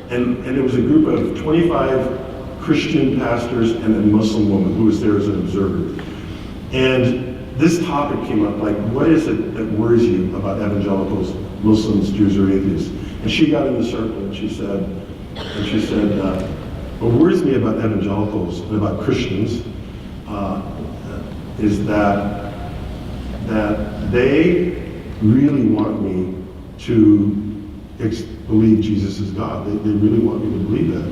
And it was a group of 25 Christian pastors and a Muslim woman who was there as an observer. And this topic came up, like, what is it that worries you about evangelicals, Muslims, Jews, or atheists? And she got in the circle and she said, what worries me about evangelicals and about Christians is that they really want me to believe Jesus is God. They really want me to believe that.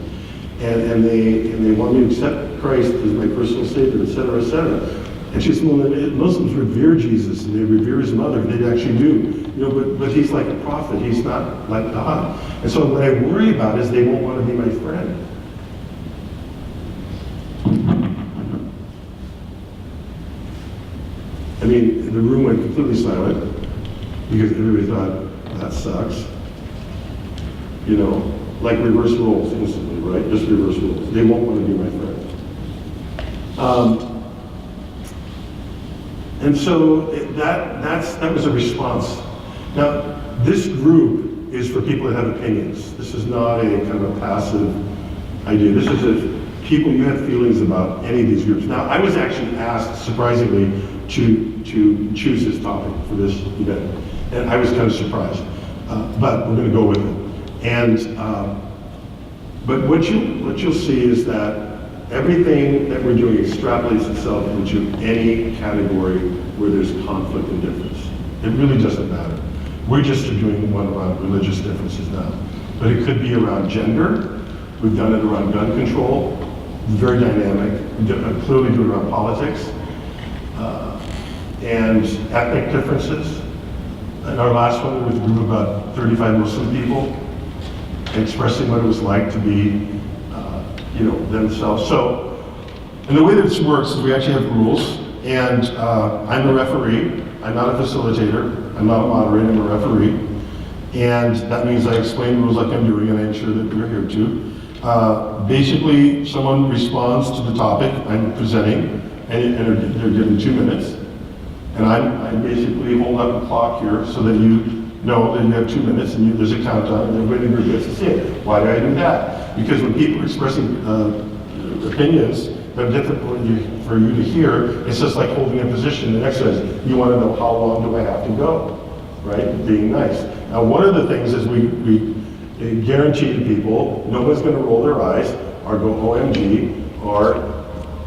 And they want me to accept Christ as my personal Savior, et cetera, et cetera. And she said, well, Muslims revere Jesus and they revere his mother, and they actually do. But he's like a prophet, he's not like God. And so what I worry about is they won't want to be my friend. I mean, the room went completely silent because everybody thought, that sucks. Like reverse roles instantly, right? Just reverse roles. They won't want to be my friend. And so that was a response. Now, this group is for people that have opinions. This is not a kind of a passive idea. This is if people, you have feelings about any of these groups. Now, I was actually asked, surprisingly, to choose this topic for this event. And I was kind of surprised, but we're going to go with it. And, but what you'll see is that everything that we're doing extrapolates itself into any category where there's conflict and difference. It really doesn't matter. We're just doing one around religious differences now. But it could be around gender, We've done it around gun control, very dynamic. We clearly do it around politics and ethnic differences. In our last one, there was a group of about 35 Muslim people expressing what it was like to be, themselves. So, and the way that this works is we actually have rules, and I'm a referee. I'm not a facilitator. I'm not a moderator. I'm a referee. And that means I explain the rules like I'm doing, and I ensure that you're here too. Basically, someone responds to the topic I'm presenting, and they're given 2 minutes. And I basically hold up a clock here so that you know that you have 2 minutes, and there's a countdown, and everybody in the group gets to see it. Why do I do that? Because when people are expressing opinions that are difficult for you to hear, it's just like holding a position. The next says, you want to know how long do I have to go, right? Being nice. Now, one of the things is we guarantee to people, no one's going to roll their eyes or go OMG or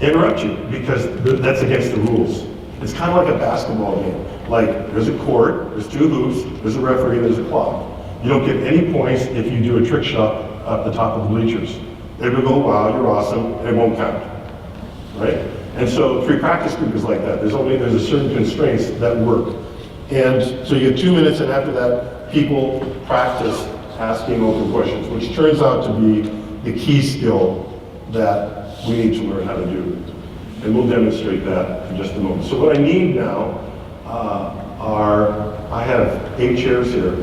interrupt you, because that's against the rules. It's kind of like a basketball game. Like, there's a court, there's 2 hoops, there's a referee, there's a clock. You don't get any points if you do a trick shot up the top of the bleachers. They will go, wow, you're awesome, and it won't count, right? And so free practice group is like that. There's a certain constraints that work. And so you have 2 minutes, and after that, people practice asking open questions, which turns out to be the key skill that we need to learn how to do. And we'll demonstrate that in just a moment. So what I need now I have 8 chairs here,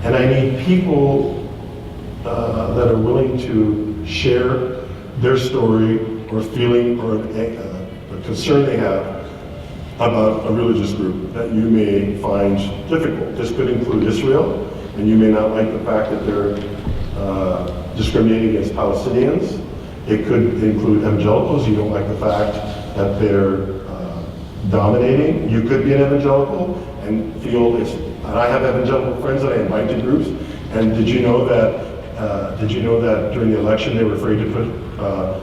and I need people that are willing to share their story or feeling or a concern they have about a religious group that you may find difficult. This could include Israel, and you may not like the fact that they're discriminating against Palestinians. It could include evangelicals. You don't like the fact that they're dominating. You could be an evangelical and feel it's, and I have evangelical friends that I invite to groups, and did you know that during the election they were afraid to put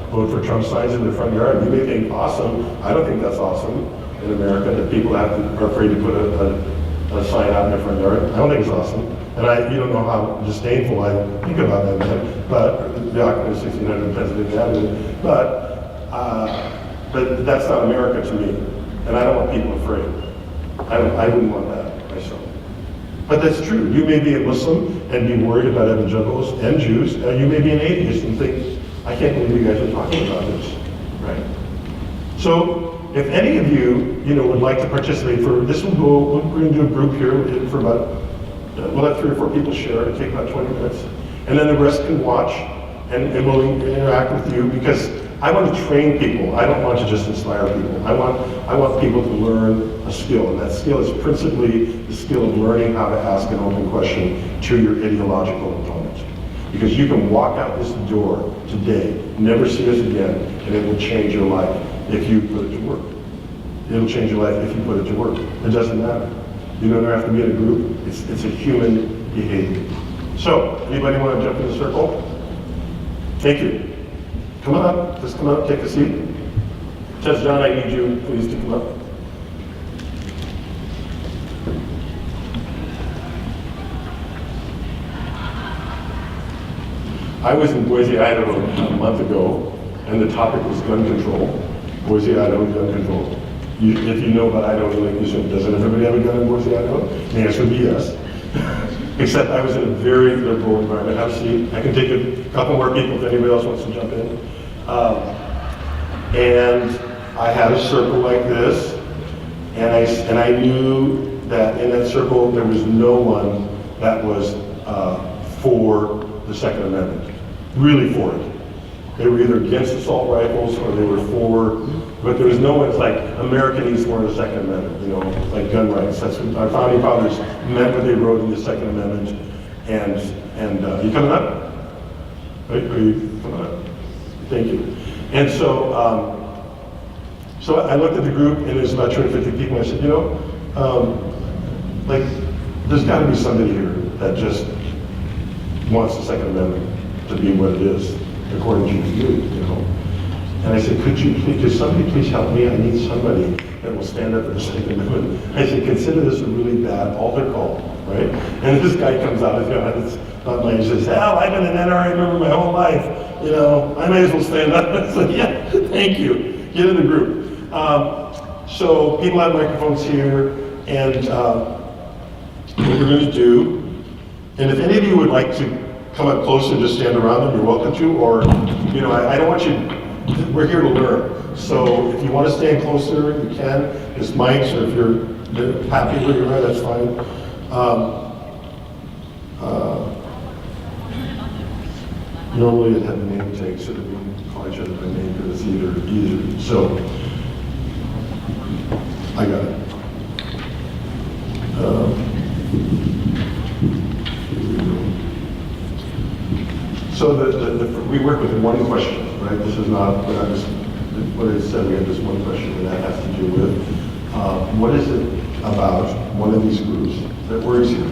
vote for Trump signs in their front yard? You may think awesome. I don't think that's awesome in America, that people are afraid to put a sign out in their front yard. I don't think it's awesome. And you don't know how disdainful I think about that man, but the occupant of 1600 Pennsylvania Avenue. But that's not America to me, and I don't want people afraid. I wouldn't want that myself. But that's true. You may be a Muslim and be worried about evangelicals and Jews. You may be an atheist and think, I can't believe you guys are talking about this, right? So if any of you, would like to participate we're going to do a group here for about, we'll have 3 or 4 people share. It'll take about 20 minutes. And then the rest can watch and we'll interact with you, because I want to train people. I don't want to just inspire people. I want people to learn a skill, and that skill is principally the skill of learning how to ask an open question to your ideological opponent. Because you can walk out this door today, never see us again, and it will change your life if you put it to work. It'll change your life if you put it to work. It doesn't matter. You don't have to be in a group. It's a human behavior. So, anybody want to jump in the circle? Thank you. Come on up. Just come up, take a seat. Judge John, I need you, please, to come up. I was in Boise, Idaho a month ago, and the topic was gun control. Boise, Idaho, gun control. If you know about Idaho, doesn't everybody have a gun in Boise, Idaho? The answer would be yes. Except I was in a very liberal environment. Have a seat. I can take a couple more people if anybody else wants to jump in. And I had a circle like this, and I knew that in that circle there was no one that was for the Second Amendment, really for it. They were either against assault rifles or they were for, but there was no one. It's like America needs more of the Second Amendment, like gun rights. That's what our founding fathers meant when they wrote in the Second Amendment. And you coming up? Are you coming up? Thank you. And so I looked at the group, and there's about 250 people, and I said, there's got to be somebody here that just wants the Second Amendment to be what it is, according to you, And I said, could somebody please help me? I need somebody that will stand up for the Second Amendment. I said, consider this a really bad altar call, right? And this guy comes out, not mine. He says, Al, I've been an NRA member my whole life. You know, I may as well stand up. I said, yeah, thank you. Get in the group. So people have microphones here, and what we're going to do, and if any of you would like to come up close and just stand around them, you're welcome to, or, you know, I don't want you, we're here to learn. So if you want to stand closer, you can. There's mics, or if you're happy where you are, that's fine. Normally it had a name tag, so that we can call each other by name, because it's easier. So, I got it. So we work with one question, right? This is not, we're not just, what it said, we have just one question, and that has to do with what is it about one of these groups that worries you?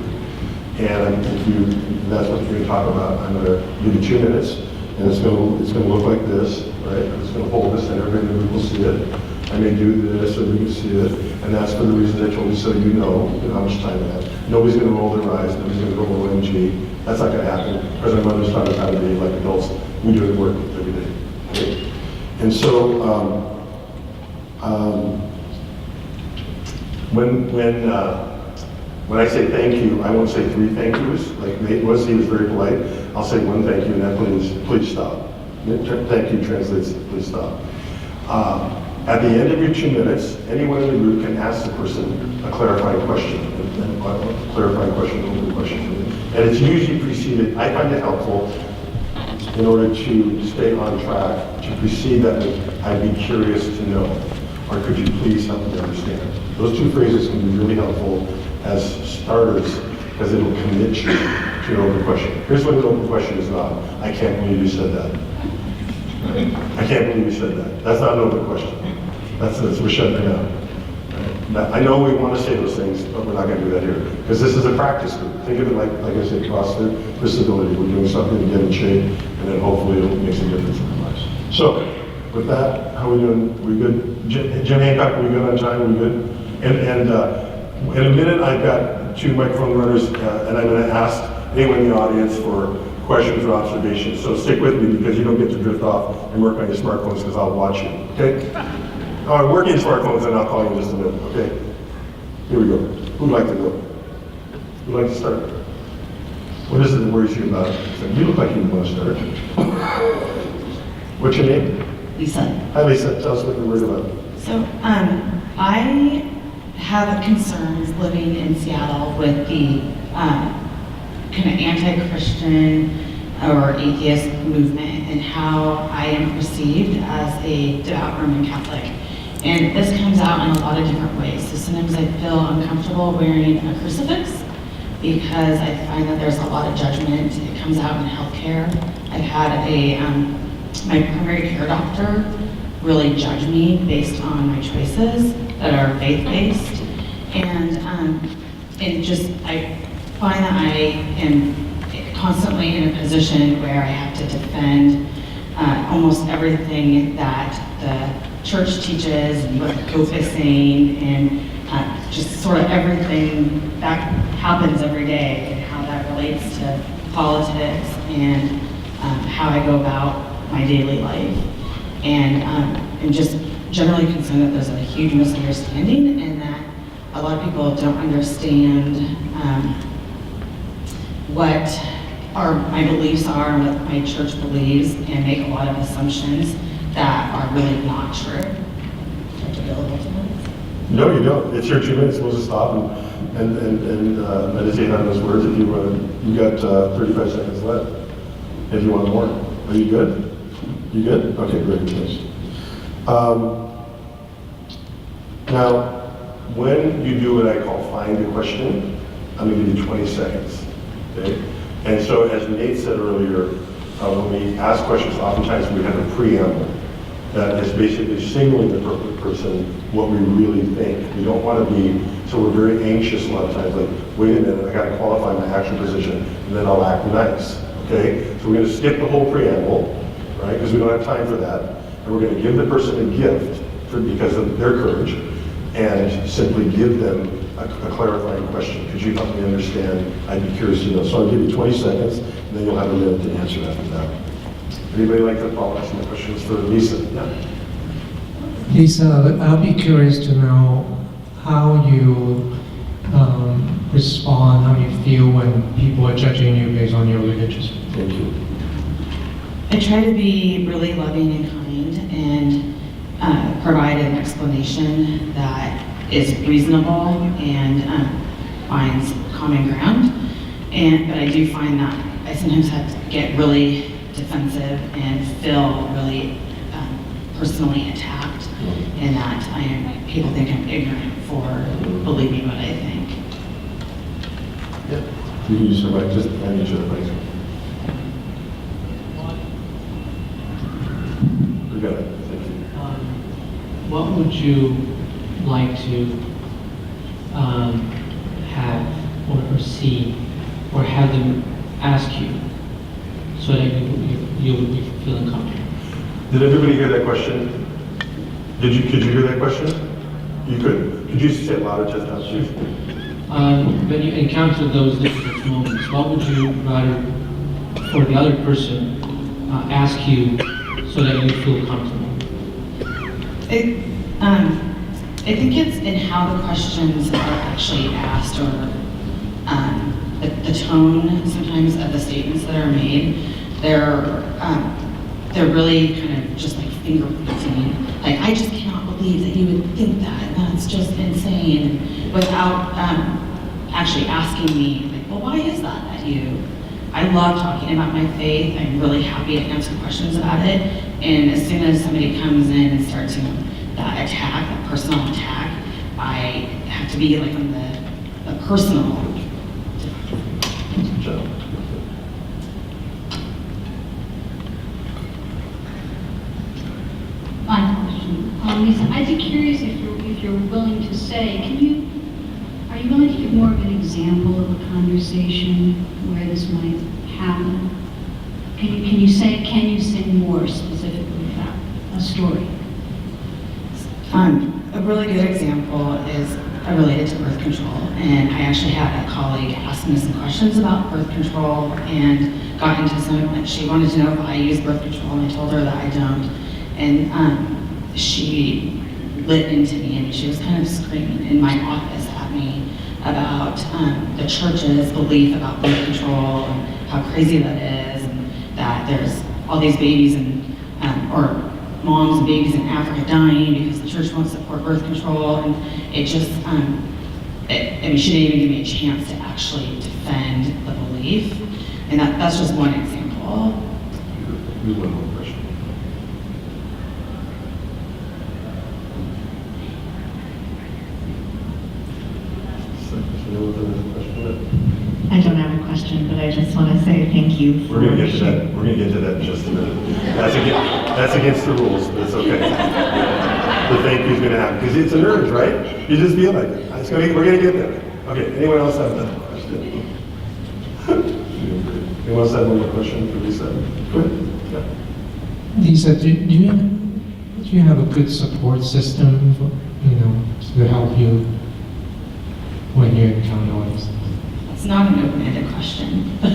And if that's what you're going to talk about, I'm going to give you 2 minutes, and it's going to look like this, right? It's going to hold this, and everybody in the group will see it. I may do this so we can see it, and that's for the reason I told you, so you know how much time I have. Nobody's going to roll their eyes, nobody's going to roll OMG. That's not going to happen. President Mother's taught us how to be like adults. We do it at work every day. Okay? And so, when I say thank you, I won't say 3 thank yous, like Nate was. He was very polite. I'll say 1 thank you, and that please stop. Thank you translates, please stop. At the end of your 2 minutes, anyone in the group can ask the person a clarifying question, and a clarifying question, open question. And it's usually preceded, I find it helpful in order to stay on track, to precede that with, I'd be curious to know, or could you please help me understand? Those 2 phrases can be really helpful as starters, because it'll commit you to an open question. Here's what an open question is not. I can't believe you said that. Right? I can't believe you said that. That's not an open question. That's we're shutting down. Right? Now, I know we want to say those things, but we're not going to do that here. Because this is a practice group. Think of it like I said, CrossFit, disability. We're doing something to get in shape, and then hopefully it'll make some difference in our lives. So, with that, how are we doing? We good? Jim Hancock, are we good on time? Are we good? And in a minute, I've got 2 microphone runners, and I'm going to ask anyone in the audience for questions or observations. So stick with me, because you don't get to drift off and work on your smartphones, because I'll watch you. Okay? Work in smartphones, and I'll call you in just a minute. Okay? Here we go. Who'd like to go? Who'd like to start? What is it that worries you about it? You look like you want to start. What's your name? Lisa. Hi, Lisa. Tell us what you're worried about. So, I have concerns living in Seattle with the kind of anti-Christian or atheist movement, and how I am perceived as a devout Roman Catholic. And this comes out in a lot of different ways. So sometimes I feel uncomfortable wearing a crucifix because I find that there's a lot of judgment. It comes out in healthcare. I've had my primary care doctor really judge me based on my choices that are faith-based. And I find that I am constantly in a position where I have to defend almost everything that the church teaches, and what the Pope is saying, and just sort of everything that happens every day, and how that relates to politics, and how I go about my daily life. And I'm just generally concerned that there's a huge misunderstanding, and that a lot of people don't understand what my beliefs are and what my church believes, and make a lot of assumptions that are really not true. No, you don't. It's your 2 minutes. We'll just stop and meditate on those words. If you want, you got 35 seconds left. If you want more, are you good? You good? Okay, great. Thanks. Now, when you do what I call find a question, I'm going to give you 20 seconds. Okay? And so, as Nate said earlier, when we ask questions, oftentimes we have a preamble that is basically signaling the person what we really think. We don't want to be, so we're very anxious a lot of times, like, wait a minute, I got to qualify my actual position, and then I'll act nice. Okay? So we're going to skip the whole preamble, right? Because we don't have time for that. And we're going to give the person a gift because of their courage. and simply give them a clarifying question. Could you help me understand? I'd be curious to know. So I'll give you 20 seconds, and then you'll have a minute to answer after that. Anybody like to follow up some questions for Lisa? Yeah. Lisa, I'll be curious to know how you respond, how you feel when people are judging you based on your religious faith. Thank you. I try to be really loving and kind and provide an explanation that is reasonable and finds common ground. But I do find that I sometimes have to get really defensive and feel really personally attacked, and that people think I'm ignorant for believing what I think. Yeah. You can use the mic, just hand each other the mic. We got it. Thank you. What would you like to have or see or have them ask you so that you would be feeling comfortable? Did everybody hear that question? Could you hear that question? You could. Could you say it louder, just now, please? When you encounter those difficult moments, what would you rather for the other person ask you so that you feel comfortable? I think it's in how the questions are actually asked, or the tone sometimes of the statements that are made. They're really kind of just like finger pointing. Like, I just cannot believe that you would think that, and that's just insane, without actually asking me, like, well, why is that you? I love talking about my faith. I'm really happy to answer questions about it. And as soon as somebody comes in and starts, that attack, that personal attack, I have to be like on the personal. Final question. Lisa, I'd be curious if you're willing to say, are you willing to give more of an example of a conversation where this might happen? Can you say more specifically about a story? A really good example is related to birth control, and I actually had a colleague ask me some questions about birth control and got into some, she wanted to know if I use birth control, and I told her that I don't, and she lit into me, and she was kind of screaming in my office at me about the church's belief about birth control and how crazy that is, and that there's all these babies or moms and babies in Africa dying because the church won't support birth control, and it just, she didn't even give me a chance to actually defend the belief, and that's just one example. Here's one more question. I don't have a question, but I just want to say thank you. We're going to get to that. We're going to get to that in just a minute. That's against the rules, but it's okay. The thank you is going to happen because it's an urge, right? You just feel like it. We're going to get there. Okay. Anyone else have another question? Anyone else have one more question for Lisa? Go ahead. Yeah. Lisa, do you have a good support system, to help you when you encounter all this? It's not an open-ended question, but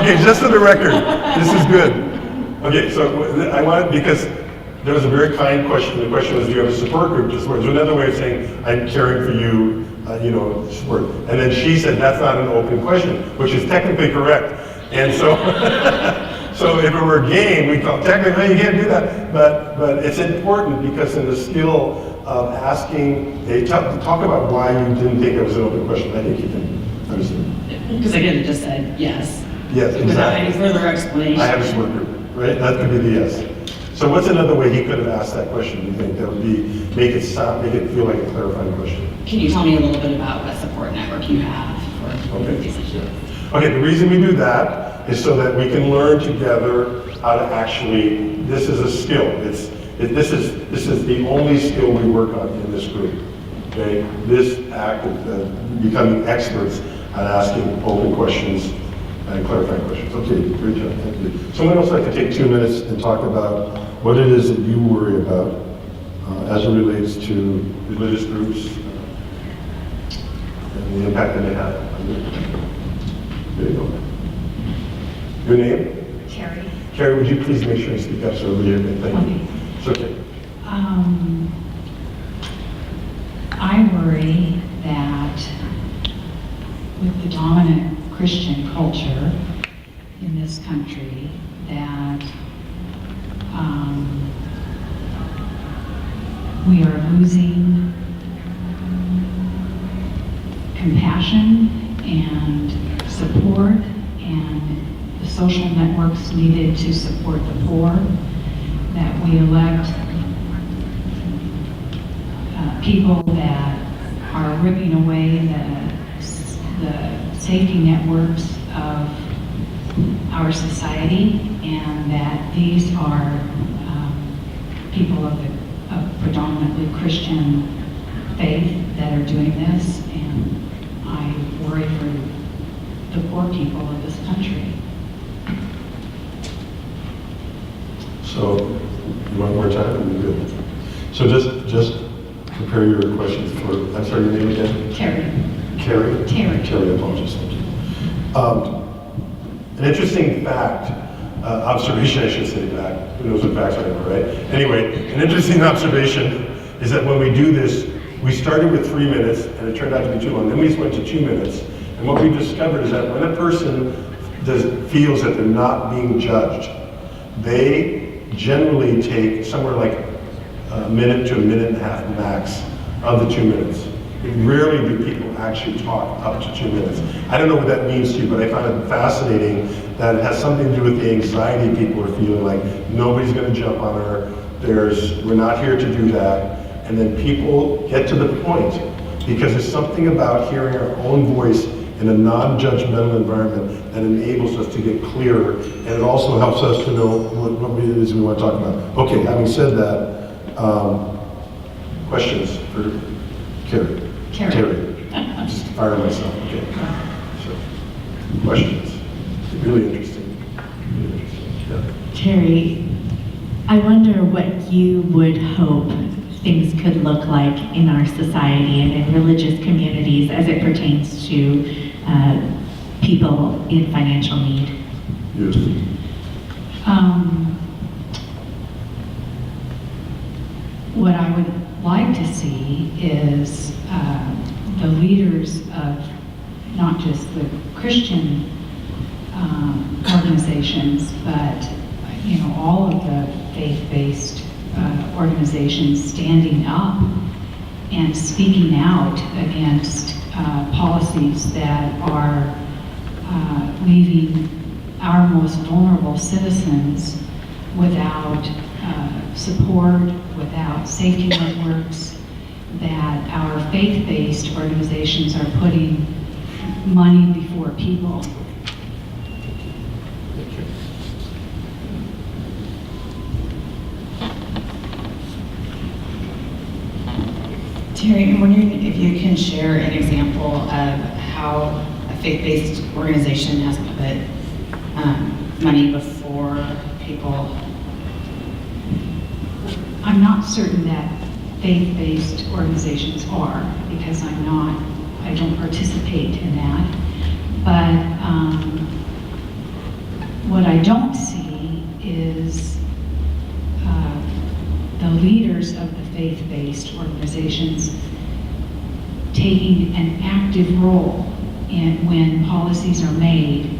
okay, just for the record, this is good. Okay, so I wanted, because there was a very kind question. The question was, do you have a support group to support? There's another way of saying, I'm caring for you, support. And then she said, that's not an open question, which is technically correct. And so, so if it were a game, we thought, technically you can't do that. But it's important because in the skill of asking, talk about why you didn't think it was an open question. I think you can understand. Because I could have just said yes. Yes, exactly. Without any further explanation. I have a support group, right? That could be the yes. So what's another way he could have asked that question, you think, that would be, make it feel like a clarifying question? Can you tell me a little bit about what support network you have for these issues? Okay, the reason we do that is so that we can learn together how to actually, this is a skill. This is the only skill we work on in this group. Okay, this act of becoming experts at asking open questions and clarifying questions. Okay, great job, thank you. Someone else like to take 2 minutes and talk about what it is that you worry about as it relates to religious groups and the impact that they have. There you go. Your name? Carrie. Carrie, would you please make sure you speak up so everybody can thank you. It's okay. I worry that with the dominant Christian culture in this country, that we are losing compassion and support and the social networks needed to support the poor, that we elect people that are ripping away the safety networks of our society, and that these are people of predominantly Christian faith that are doing this, and I worry for the poor people of this country. So, you want more time? Good. So just prepare your questions for, I'm sorry, your name again? Carrie. Carrie? Carrie. Carrie, apologies. Thank you. An interesting fact, observation I should say back, who knows what facts are anymore, right? Anyway, an interesting observation is that when we do this, we started with 3 minutes and it turned out to be too long, then we just went to 2 minutes. And what we discovered is that when a person feels that they're not being judged, they generally take somewhere like a minute to a minute and a half max of the 2 minutes. Rarely do people actually talk up to 2 minutes. I don't know what that means to you, but I find it fascinating that it has something to do with the anxiety people are feeling, like nobody's going to jump on her, we're not here to do that. And then people get to the point, because there's something about hearing our own voice in a non-judgmental environment that enables us to get clearer, and it also helps us to know what it is we want to talk about. Okay, having said that, questions for Carrie? Carrie. Just fire myself, okay. So, questions? Really interesting. Really interesting. Yeah. Terry, I wonder what you would hope things could look like in our society and in religious communities as it pertains to people in financial need. Yes. What I would like to see is the leaders of not just the Christian organizations, but all of the faith-based organizations standing up and speaking out against policies that are leaving our most vulnerable citizens without support, without safety networks, that our faith-based organizations are putting money before people. Terry, I'm wondering if you can share an example of how a faith-based organization has put money before people. I'm not certain that faith-based organizations are, because I don't participate in that. But what I don't see is the leaders of the faith-based organizations taking an active role in when policies are made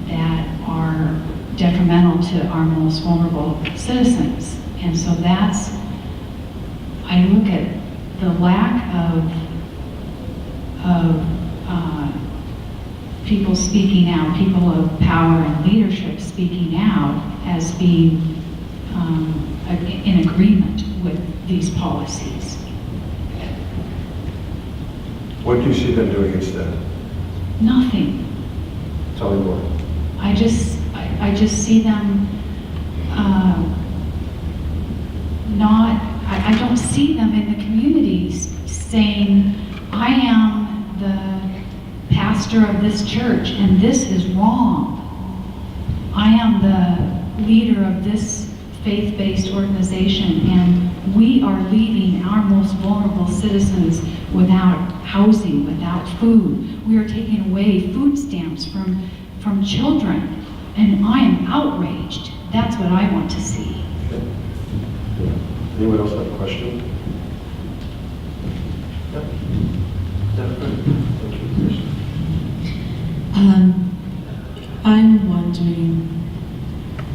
that are detrimental to our most vulnerable citizens. And so I look at the lack of people speaking out, people of power and leadership speaking out as being in agreement with these policies. What do you see them doing instead? Nothing. Tell me more. I just see them I don't see them in the communities saying, I am the pastor of this church and this is wrong. I am the leader of this faith-based organization and we are leaving our most vulnerable citizens without housing, without food. We are taking away food stamps from children, and I am outraged. That's what I want to see. Anyone else have a question? I'm wondering.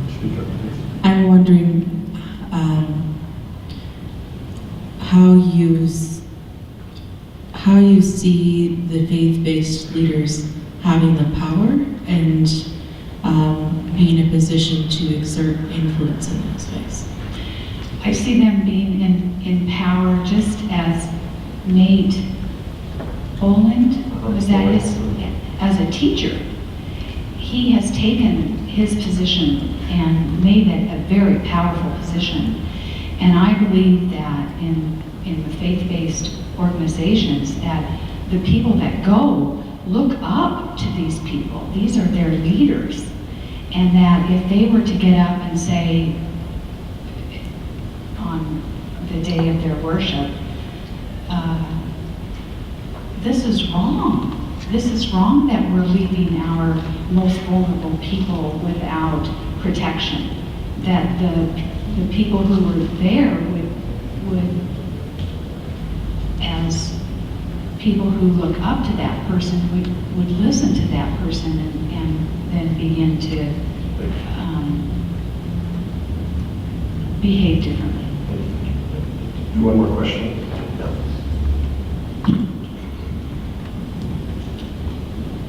Speak up, please. I'm wondering how you see the faith-based leaders having the power and being in a position to exert influence in those ways. I see them being in power just as Nate Boland, was that his, as a teacher. He has taken his position and made it a very powerful position. And I believe that in the faith-based organizations, that the people that go look up to these people. These are their leaders. And that if they were to get up and say on the day of their worship, this is wrong. This is wrong that we're leaving our most vulnerable people without protection. That the people who were there would, as people who look up to that person, would listen to that person and then begin to behave differently. One more question.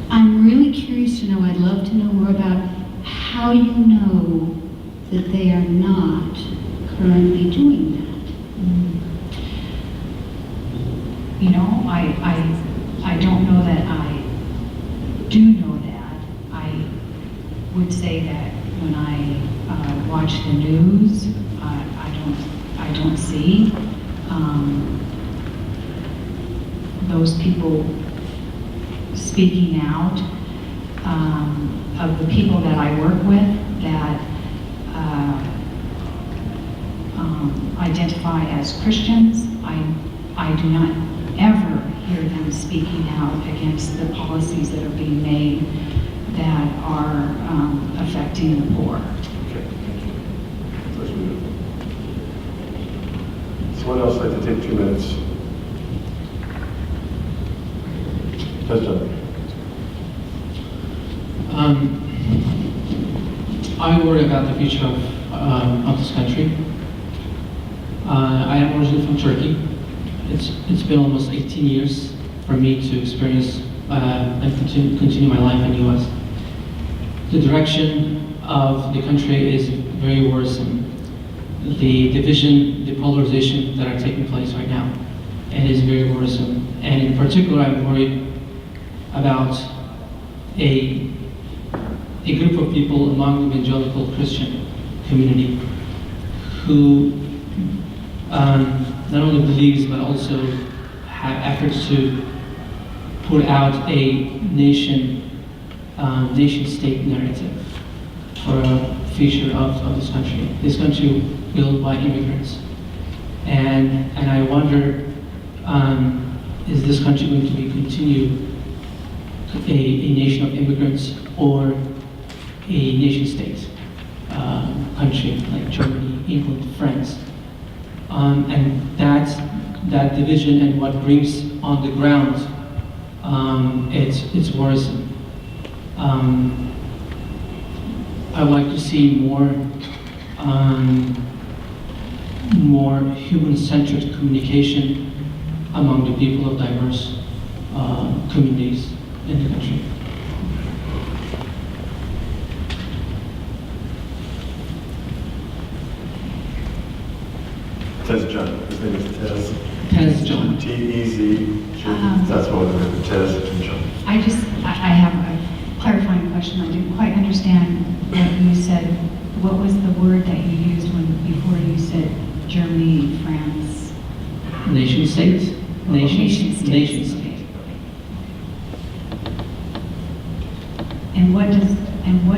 I'm really curious to know, I'd love to know more about how you know that they are not currently doing that. You know, I don't know that I do know that. I would say that when I watch the news, I don't see those people speaking out. Of the people that I work with that identify as Christians, I do not ever hear them speaking out against the policies that are being made that are affecting the poor. Okay, thank you. Let's move. Someone else like to take 2 minutes? That's done. I worry about the future of this country. I am originally from Turkey. It's been almost 18 years for me to experience and continue my life in the U.S. The direction of the country is very worrisome. The division, the polarization that are taking place right now, it is very worrisome. And in particular, I'm worried about a group of people among the evangelical Christian community who not only believes but also have efforts to put out a nation-state narrative for a future of this country. This country built by immigrants, and I wonder, is this country going to be continue a nation of immigrants or a nation-state country like Germany, England, France, and that division and what brings on the ground, it's worrisome. I would like to see more human-centered communication among the people of diverse communities in the country. Tez John. His name is Tez. Tez John. T-E-Z. That's what it is. Tez John. I have a clarifying question. I didn't quite understand what you said. What was the word that you used before you said Germany, France? Nation state. Nation state. And what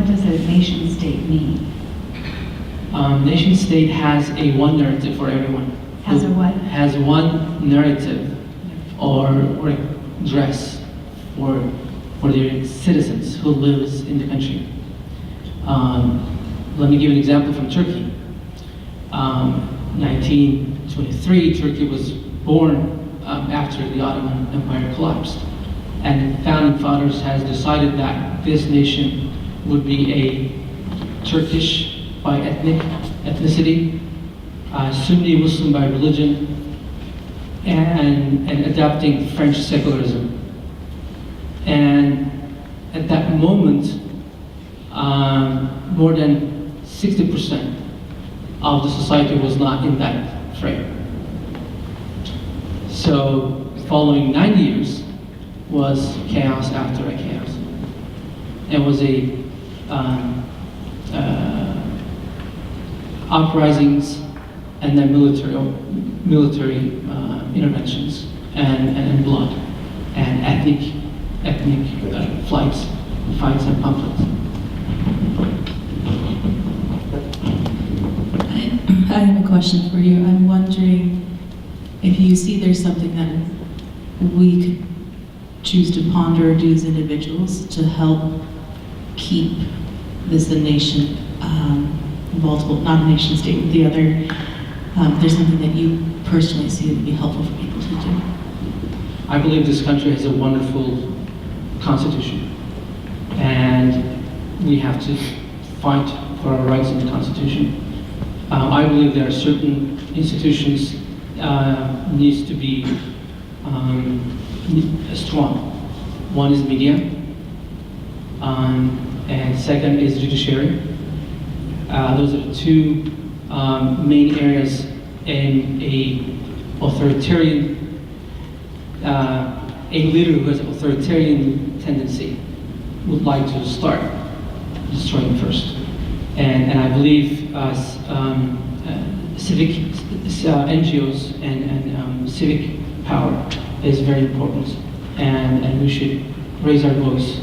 does a nation state mean? Nation state has a one narrative for everyone. Has a what? Has one narrative or dress for their citizens who lives in the country. Let me give an example from Turkey. 1923, Turkey was born after the Ottoman Empire collapsed. And the founding fathers has decided that this nation would be a Turkish by ethnicity, Sunni Muslim by religion, and adapting French secularism. And at that moment, more than 60% of the society was not in that frame. So following 9 years was chaos after a chaos. It was a uprisings and then military interventions and blood and ethnic fights and conflicts. I have a question for you. I'm wondering if you see there's something that we could choose to ponder or do as individuals to help keep this a nation, multiple, not a nation state, but the other, there's something that you personally see that would be helpful for people to do. I believe this country has a wonderful constitution, and we have to fight for our rights in the constitution. I believe there are certain institutions needs to be strong. One is media, and second is judiciary. Those are the two main areas in a authoritarian, a leader who has an authoritarian tendency would like to start destroying first. And I believe civic NGOs and civic power is very important, and we should raise our voice,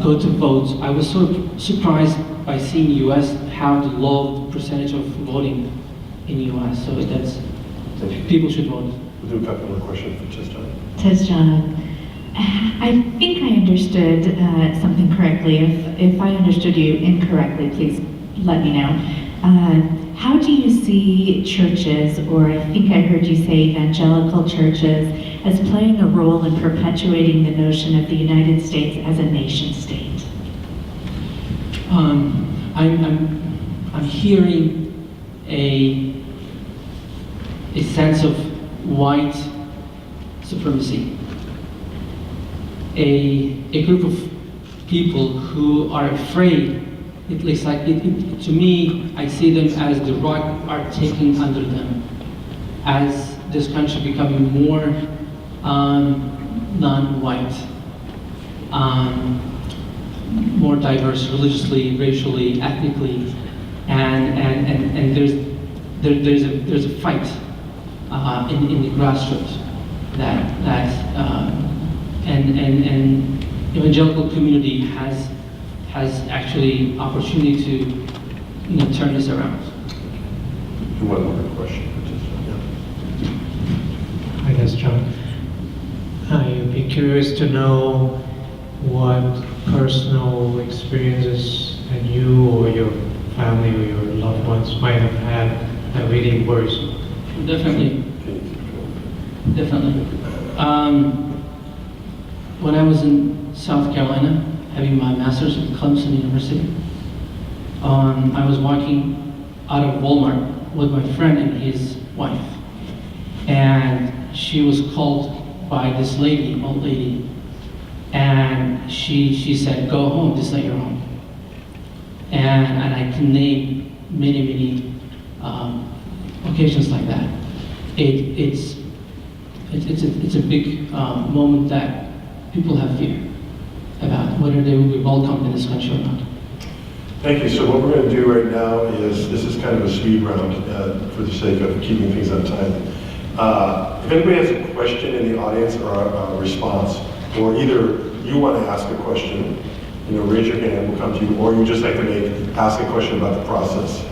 go to vote. I was so surprised by seeing the U.S. how the low percentage of voting in the U.S. So that's people should vote. We'll do a couple more questions for Tizjana. Tizjana, I think I understood something correctly. If I understood you incorrectly, please let me know. How do you see churches, or I think I heard you say evangelical churches, as playing a role in perpetuating the notion of the United States as a nation state? I'm hearing a sense of white supremacy. A group of people who are afraid. It looks like, to me, I see them as the rug are taking under them. As this country becoming more non-white, more diverse religiously, racially, ethnically, and there's a fight in the grassroots and evangelical community has actually opportunity to turn this around. One more question. Hi, that's John. I'd be curious to know what personal experiences that you or your family or your loved ones might have had that really worries you. Definitely. When I was in South Carolina, having my master's at Clemson University, I was walking out of Walmart with my friend and his wife. And she was called by this lady, old lady, and she said, "Go home, this is not your home." And I can name many occasions like that. It's a big moment that people have fear about whether they will be welcomed in this country or not. Thank you. So what we're going to do right now is, this is kind of a speed round for the sake of keeping things on time. If anybody has a question in the audience or a response, or either you want to ask a question, raise your hand, we'll come to you, or you just like to ask a question about the process.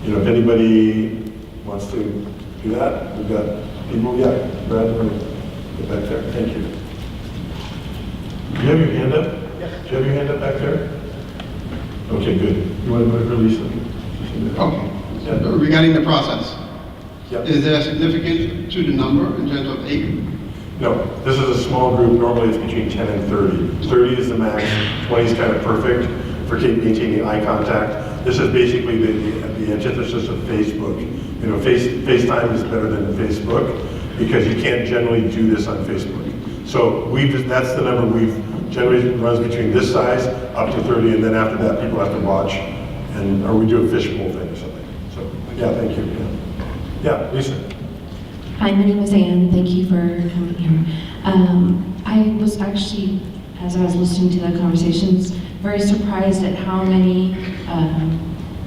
If anybody wants to do that. We've got people, yeah, Brad, get back there, thank you. Do you have your hand up? Yes. Do you have your hand up back there? Okay, good. You want to release them? Okay. Yeah. Regarding the process, Yep. is there significance to the number in terms of 8? No, this is a small group. Normally it's between 10 and 30. 30 is the max, 20 is kind of perfect for maintaining eye contact. This is basically the antithesis of Facebook. You know, FaceTime is better than Facebook because you can't generally do this on Facebook. So that's the number we've generally runs between this size up to 30, and then after that people have to watch, or we do a fishbowl thing or something. So yeah, thank you. Yeah, Lisa. Hi, my name is Anne. Thank you for coming here. I was actually, as I was listening to the conversations, very surprised at how many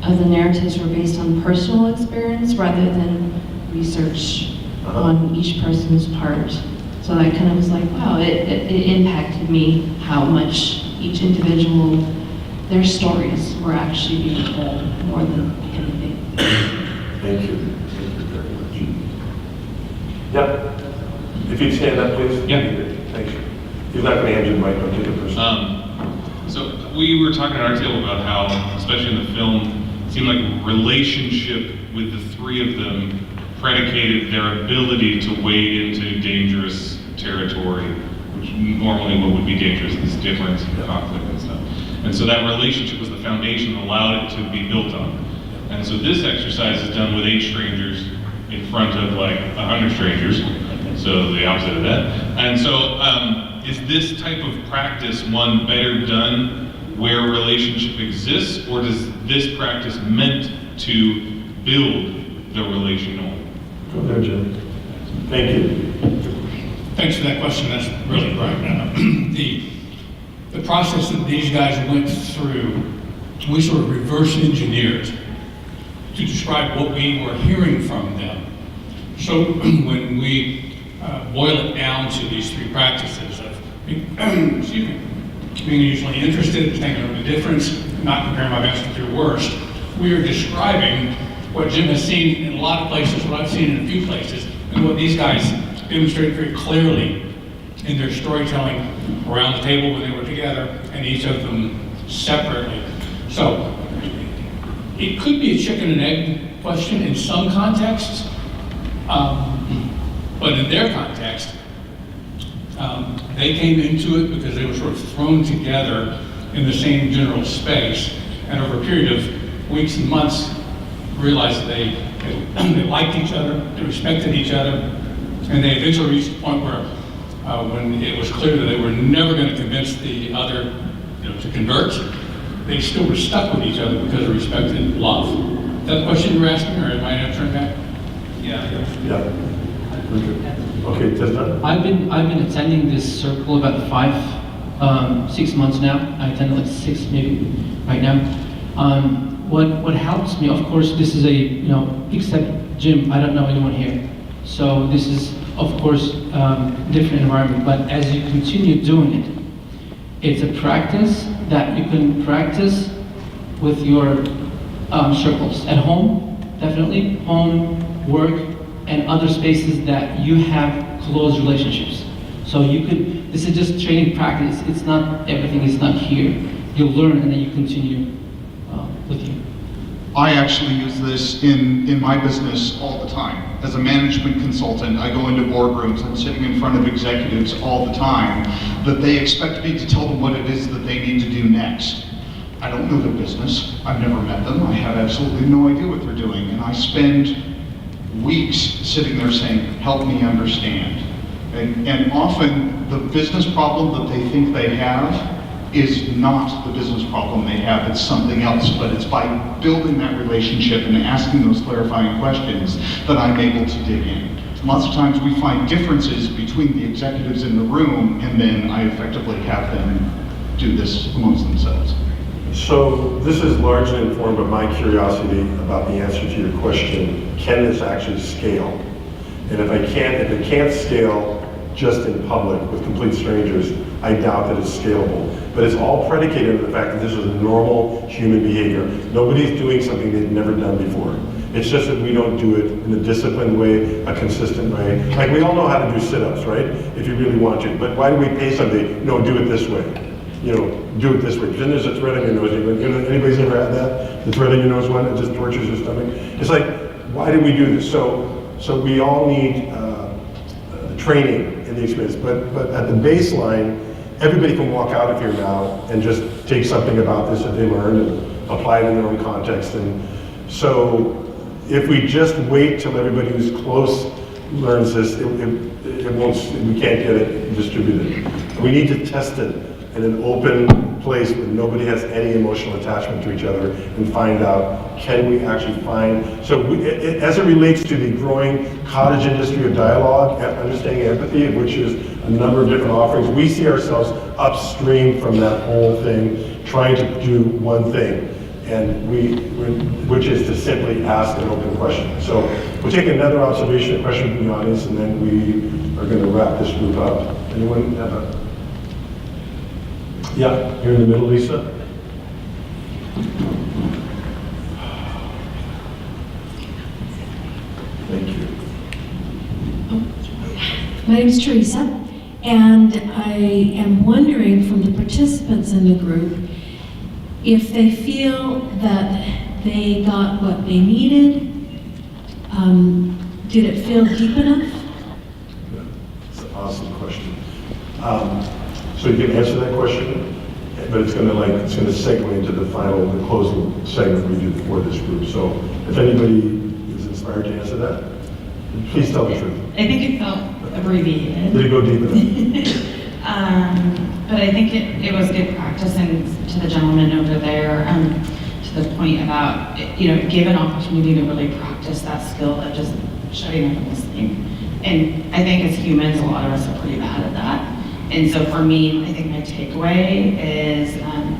of the narratives were based on personal experience rather than research on each person's part. So I kind of was like, wow, it impacted me how much each individual, their stories were actually being told more than anything. Thank you. Thank you very much. Yep. If you'd stand up, please. Yeah. Thank you. He's not going to hand you the mic, don't take it personally. So we were talking at our table about how, especially in the film, it seemed like relationship with the three of them predicated their ability to wade into dangerous territory, which normally what would be dangerous is difference and conflict and stuff. And so that relationship was the foundation that allowed it to be built on. And so this exercise is done with 8 strangers in front of like 100 strangers, so the opposite of that. And so is this type of practice one better done where relationship exists, or does this practice meant to build the relational? Go there, Jim. Thank you. Thanks for that question. That's really right. The process that these guys went through, we sort of reverse engineered to describe what we were hearing from them. So when we boil it down to these 3 practices of excuse me, being usually interested, thinking of the difference, not comparing my best with your worst, we are describing what Jim has seen in a lot of places, what I've seen in a few places, and what these guys demonstrate very clearly in their storytelling around the table when they were together, and each of them separately. So it could be a chicken and egg question in some contexts, but in their context, they came into it because they were sort of thrown together in the same general space, and over a period of weeks and months, realized that they liked each other, they respected each other, and they eventually reached a point where when it was clear that they were never going to convince the other to convert, they still were stuck with each other because of respect and love. Is that the question you were asking, or am I answering that? Yeah. Okay, Tesla? I've been attending this circle about 6 months now. I attended like 6 maybe right now. What helps me, of course, this is except Jim, I don't know anyone here. So this is, of course, different environment, but as you continue doing it, it's a practice that you can practice with your circles at home, definitely, home, work, and other spaces that you have close relationships. So you could, this is just training practice. It's not, everything is not here. You learn and then you continue with you. I actually use this in my business all the time. As a management consultant, I go into boardrooms, I'm sitting in front of executives all the time, that they expect me to tell them what it is that they need to do next. I don't know their business, I've never met them, I have absolutely no idea what they're doing, and I spend weeks sitting there saying, help me understand. And often the business problem that they think they have is not the business problem they have, it's something else, but it's by building that relationship and asking those clarifying questions that I'm able to dig in. Lots of times we find differences between the executives in the room, and then I effectively have them do this amongst themselves. So this is largely informed by my curiosity about the answer to your question, can this actually scale? And if it can't scale just in public with complete strangers, I doubt that it's scalable. But it's all predicated on the fact that this is a normal human behavior. Nobody's doing something they've never done before. It's just that we don't do it in a disciplined way, a consistent way. Like, we all know how to do sit-ups, right? If you really want to. But why do we pay somebody, no, do it this way? You know, do it this way. Then there's a thread on your nose. Anybody's ever had that? The thread on your nose one, it just tortures your stomach. It's like, why do we do this? So we all need training in the experience. But at the baseline, everybody can walk out of here now and just take something about this that they learned and apply it in their own context. And so if we just wait till everybody who's close learns this, it won't, we can't get it distributed. We need to test it in an open place where nobody has any emotional attachment to each other and find out, can we actually find, so as it relates to the growing cottage industry of dialogue and understanding empathy, which is a number of different offerings, we see ourselves upstream from that whole thing, trying to do one thing, and which is to simply ask an open question. So we'll take another observation, a question from the audience, and then we are going to wrap this group up. Anyone have a? Yeah, here in the middle, Lisa. Thank you. My name is Teresa, and I am wondering from the participants in the group if they feel that they got what they needed. Did it feel deep enough? That's an awesome question. So you can answer that question, but it's going to segue into the closing segment we do for this group. So if anybody is inspired to answer that, please tell the truth. I think it felt abbreviated. Did it go deep enough? But I think it was good practice, and to the gentleman over there, to the point about, give an opportunity to really practice that skill of just shutting up and listening. And I think as humans, a lot of us are pretty bad at that. And so for me, I think my takeaway is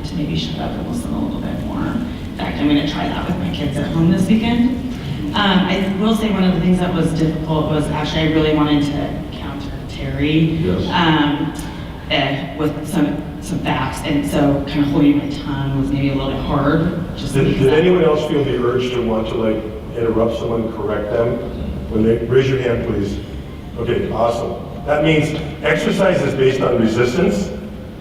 to maybe shut up and listen a little bit more. In fact, I'm going to try that with my kids at home this weekend. I will say one of the things that was difficult was actually I really wanted to counter Terry with some facts, and so kind of holding my tongue was maybe a little bit hard. Did anyone else feel the urge to want to interrupt someone, correct them? Raise your hand, please. Okay, awesome. That means exercise is based on resistance,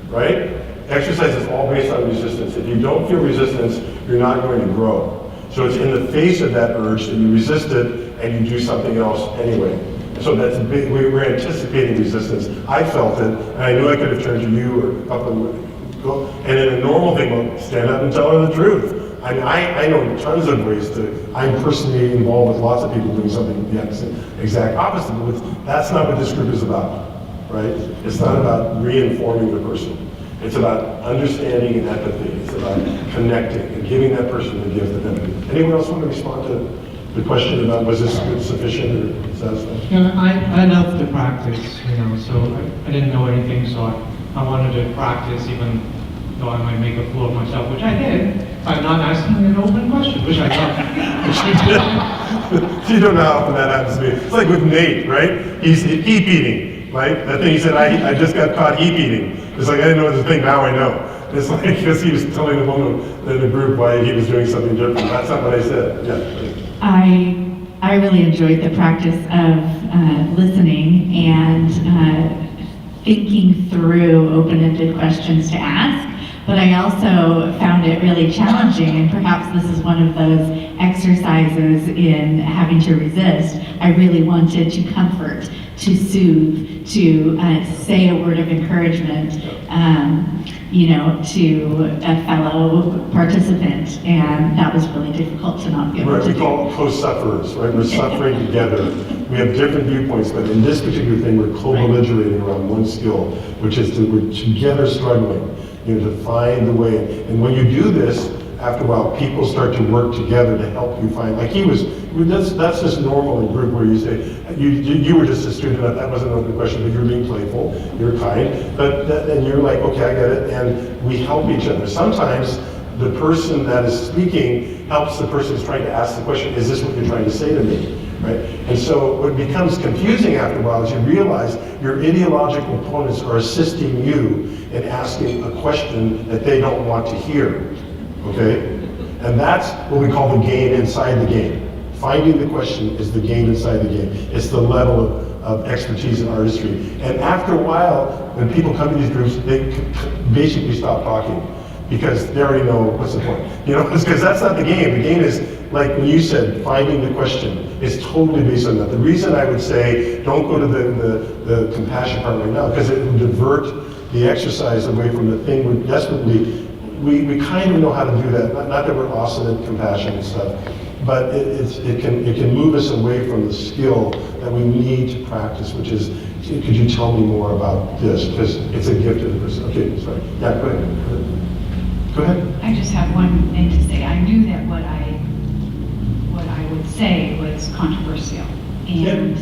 right? Exercise is all based on resistance. If you don't feel resistance, you're not going to grow. So it's in the face of that urge that you resist it and you do something else anyway. So that's big. We're anticipating resistance. I felt it, and I knew I could have turned to you or a couple of, and in a normal thing, well, stand up and tell her the truth. I mean, I know tons of ways I'm personally involved with lots of people doing something the exact opposite, but that's not what this group is about, right? It's not about re-informing the person. It's about understanding and empathy. It's about connecting and giving that person the gift of empathy. Anyone else want to respond to the question about was this sufficient or satisfying? Yeah, I love the practice, so I didn't know anything, so I wanted to practice even though I might make a fool of myself, which I did, by not asking an open question, which I thought. You don't know how often that happens to me. It's like with Nate, right? He's heap eating, right? That thing he said, I just got caught heap eating. It's like, I didn't know the thing, now I know. It's like, because he was telling the woman in the group why he was doing something different. That's not what I said. Yeah. I really enjoyed the practice of listening and thinking through open-ended questions to ask. But I also found it really challenging, and perhaps this is one of those exercises in having to resist. I really wanted to comfort, to soothe, to say a word of encouragement, to a fellow participant, and that was really difficult to not be able to do. We call it co-sufferers, right? We're suffering together. We have different viewpoints, but in this particular thing, we're co-belligerating around one skill, which is we're together struggling. To find the way. And when you do this, after a while, people start to work together to help you find, that's just normal in group where you say, you were just a student, that wasn't an open question, but you're being playful, you're kind, and you're like, okay, I get it, and we help each other. Sometimes the person that is speaking helps the person who's trying to ask the question, is this what you're trying to say to me? Right? And so what becomes confusing after a while is you realize your ideological opponents are assisting you in asking a question that they don't want to hear, okay? And that's what we call the game inside the game. Finding the question is the game inside the game. It's the level of expertise in artistry. And after a while, when people come to these groups, they basically stop talking because they already know what's the point. You know, because that's not the game. The game is, like when you said, finding the question. It's totally based on that. The reason I would say don't go to the compassion part right now, because it will divert the exercise away from the thing we're desperately, we kind of know how to do that. Not that we're awesome at compassion and stuff, but it can move us away from the skill that we need to practice, which is, could you tell me more about this? Because it's a gift to the person. Okay, sorry. Yeah, go ahead. Go ahead. I just have one thing to say. I knew that what I would say was controversial, and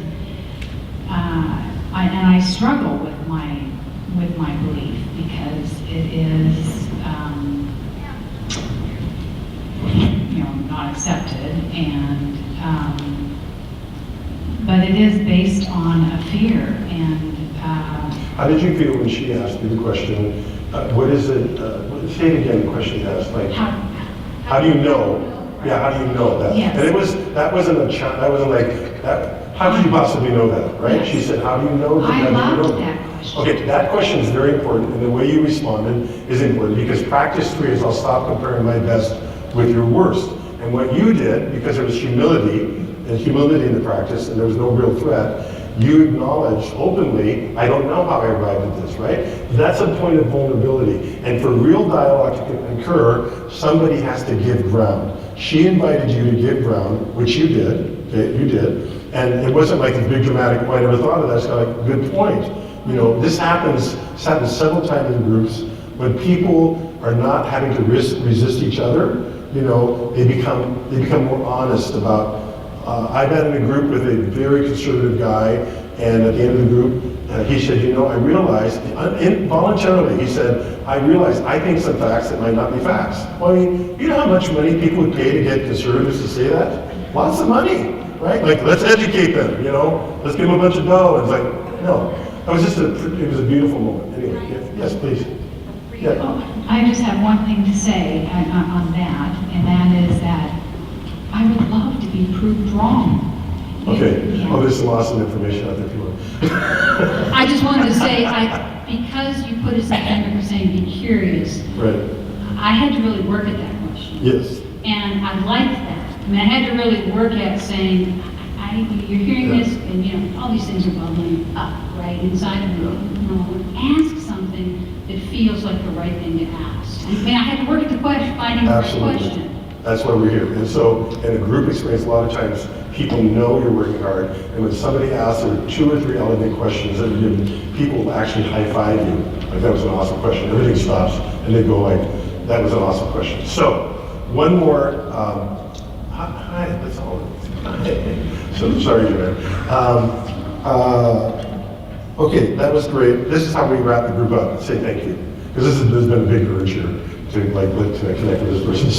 I struggle with my belief because it is not accepted, and but it is based on a fear. And how did you feel when she asked you the question? What is it? Say it again. The question you asked, like, how do you know? Yeah, how do you know that? Yes. And that wasn't like that. How could you possibly know that, right? Yes. She said, how do you know that? I loved that question. Okay, that question is very important, and the way you responded is important, because practice 3 is I'll stop comparing my best with your worst. And what you did, because there was humility in the practice, and there was no real threat, you acknowledged openly, I don't know how I arrived at this, right? That's a point of vulnerability. And for real dialogue to occur, somebody has to give ground. She invited you to give ground, which you did, okay, you did. And it wasn't like a big dramatic point, I never thought of that, it's kind of like, good point. You know, this happens several times in groups, when people are not having to resist each other, you know, they become more honest about, I've been in a group with a very conservative guy, and at the end of the group, he said, you know, I realized, involuntarily, he said, I realized I think some facts that might not be facts. Well, I mean, you know how much money people would pay to get conservatives to say that? Lots of money, right? Like, let's educate them, you know? Let's give them a bunch of dough. And it's like, no. It was a beautiful moment. Anyway, yes, please. Yeah. I just have one thing to say on that, and that is that I would love to be proved wrong. Okay. Yeah. Oh, there's some awesome information out there if you want. I just wanted to say, because you put us in favor of saying be curious, right. I had to really work at that question. Yes. And I liked that. I mean, I had to really work at saying, you're hearing this, and you know, all these things are bubbling up, right, inside of me. Ask something that feels like the right thing to ask. I mean, I had to work at the question, finding the right question. That's why we're here. And so, in a group experience, a lot of times people know you're working hard, and when somebody asks 2 or 3 elegant questions that are given, people will actually high-five you. Like, that was an awesome question. Everything stops, and they go like, that was an awesome question. So, one more, hi, that's all. So, sorry, Joanne. Okay, that was great. This is how we wrap the group up. Say thank you. Because there's been a big urge here to connect with this person.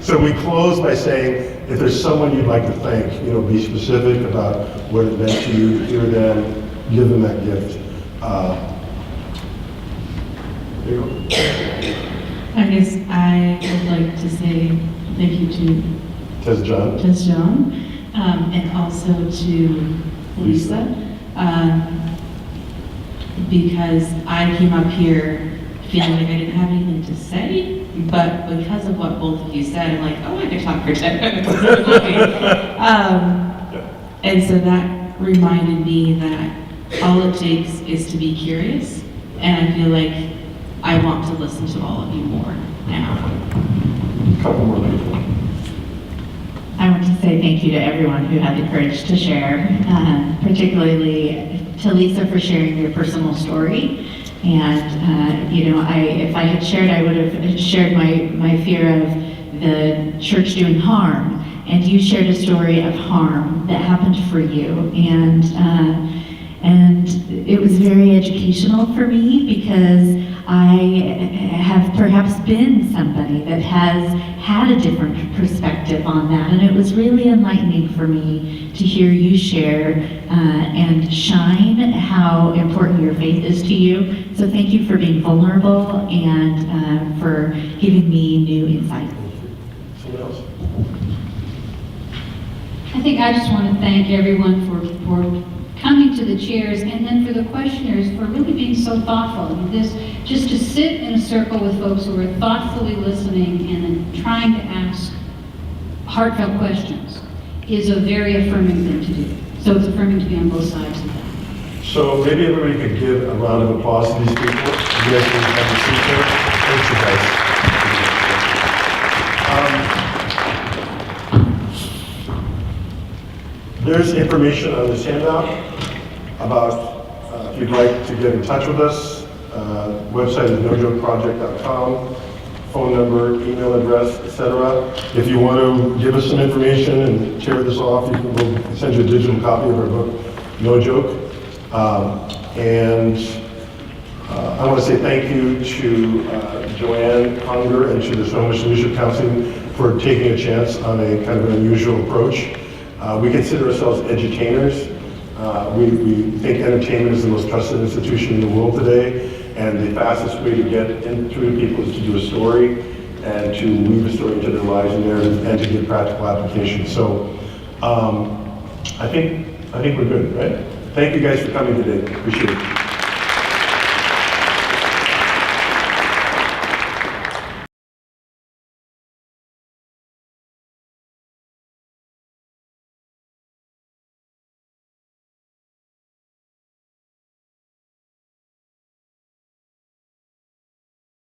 So we close by saying, if there's someone you'd like to thank, you know, be specific about what it meant to you, hear them, give them that gift. There you go. I guess I would like to say thank you to Tess John, and also to Lisa. Because I came up here feeling like I didn't have anything to say, but because of what both of you said, I'm like, oh, I could talk for 10 minutes. And so that reminded me that all it takes is to be curious, and I feel like I want to listen to all of you more now. A couple more people. I want to say thank you to everyone who had the courage to share, particularly to Lisa for sharing your personal story. And, you know, if I had shared, I would have shared my fear of the church doing harm. And you shared a story of harm that happened for you. And it was very educational for me, because I have perhaps been somebody that has had a different perspective on that, and it was really enlightening for me to hear you share and shine how important your faith is to you. So thank you for being vulnerable and for giving me new insight. Someone else? think I just want to thank everyone for coming to the chairs, and then for the questioners for really being so thoughtful. Just to sit in a circle with folks who are thoughtfully listening and then trying to ask heartfelt questions is a very affirming thing to do. So it's affirming to be on both sides of that. So maybe everybody could give a round of applause to these people. You guys can have a seat there. Thank you, guys. There's information on this handout about if you'd like to get in touch with us. Website is nojokeproject.com. Phone number, email address, etc. If you want to give us some information and share this off, we'll send you a digital copy of our book, No Joke. I want to say thank you to Joanne Hunger and to the Snohomish Leadership Council for taking a chance on a kind of an unusual approach. We consider ourselves edutainers. We think entertainment is the most trusted institution in the world today, and the fastest way to get through to people is to do a story and to weave a story into their lives and narratives and to get practical application. So I think we're good, right? Thank you guys for coming today. Appreciate it.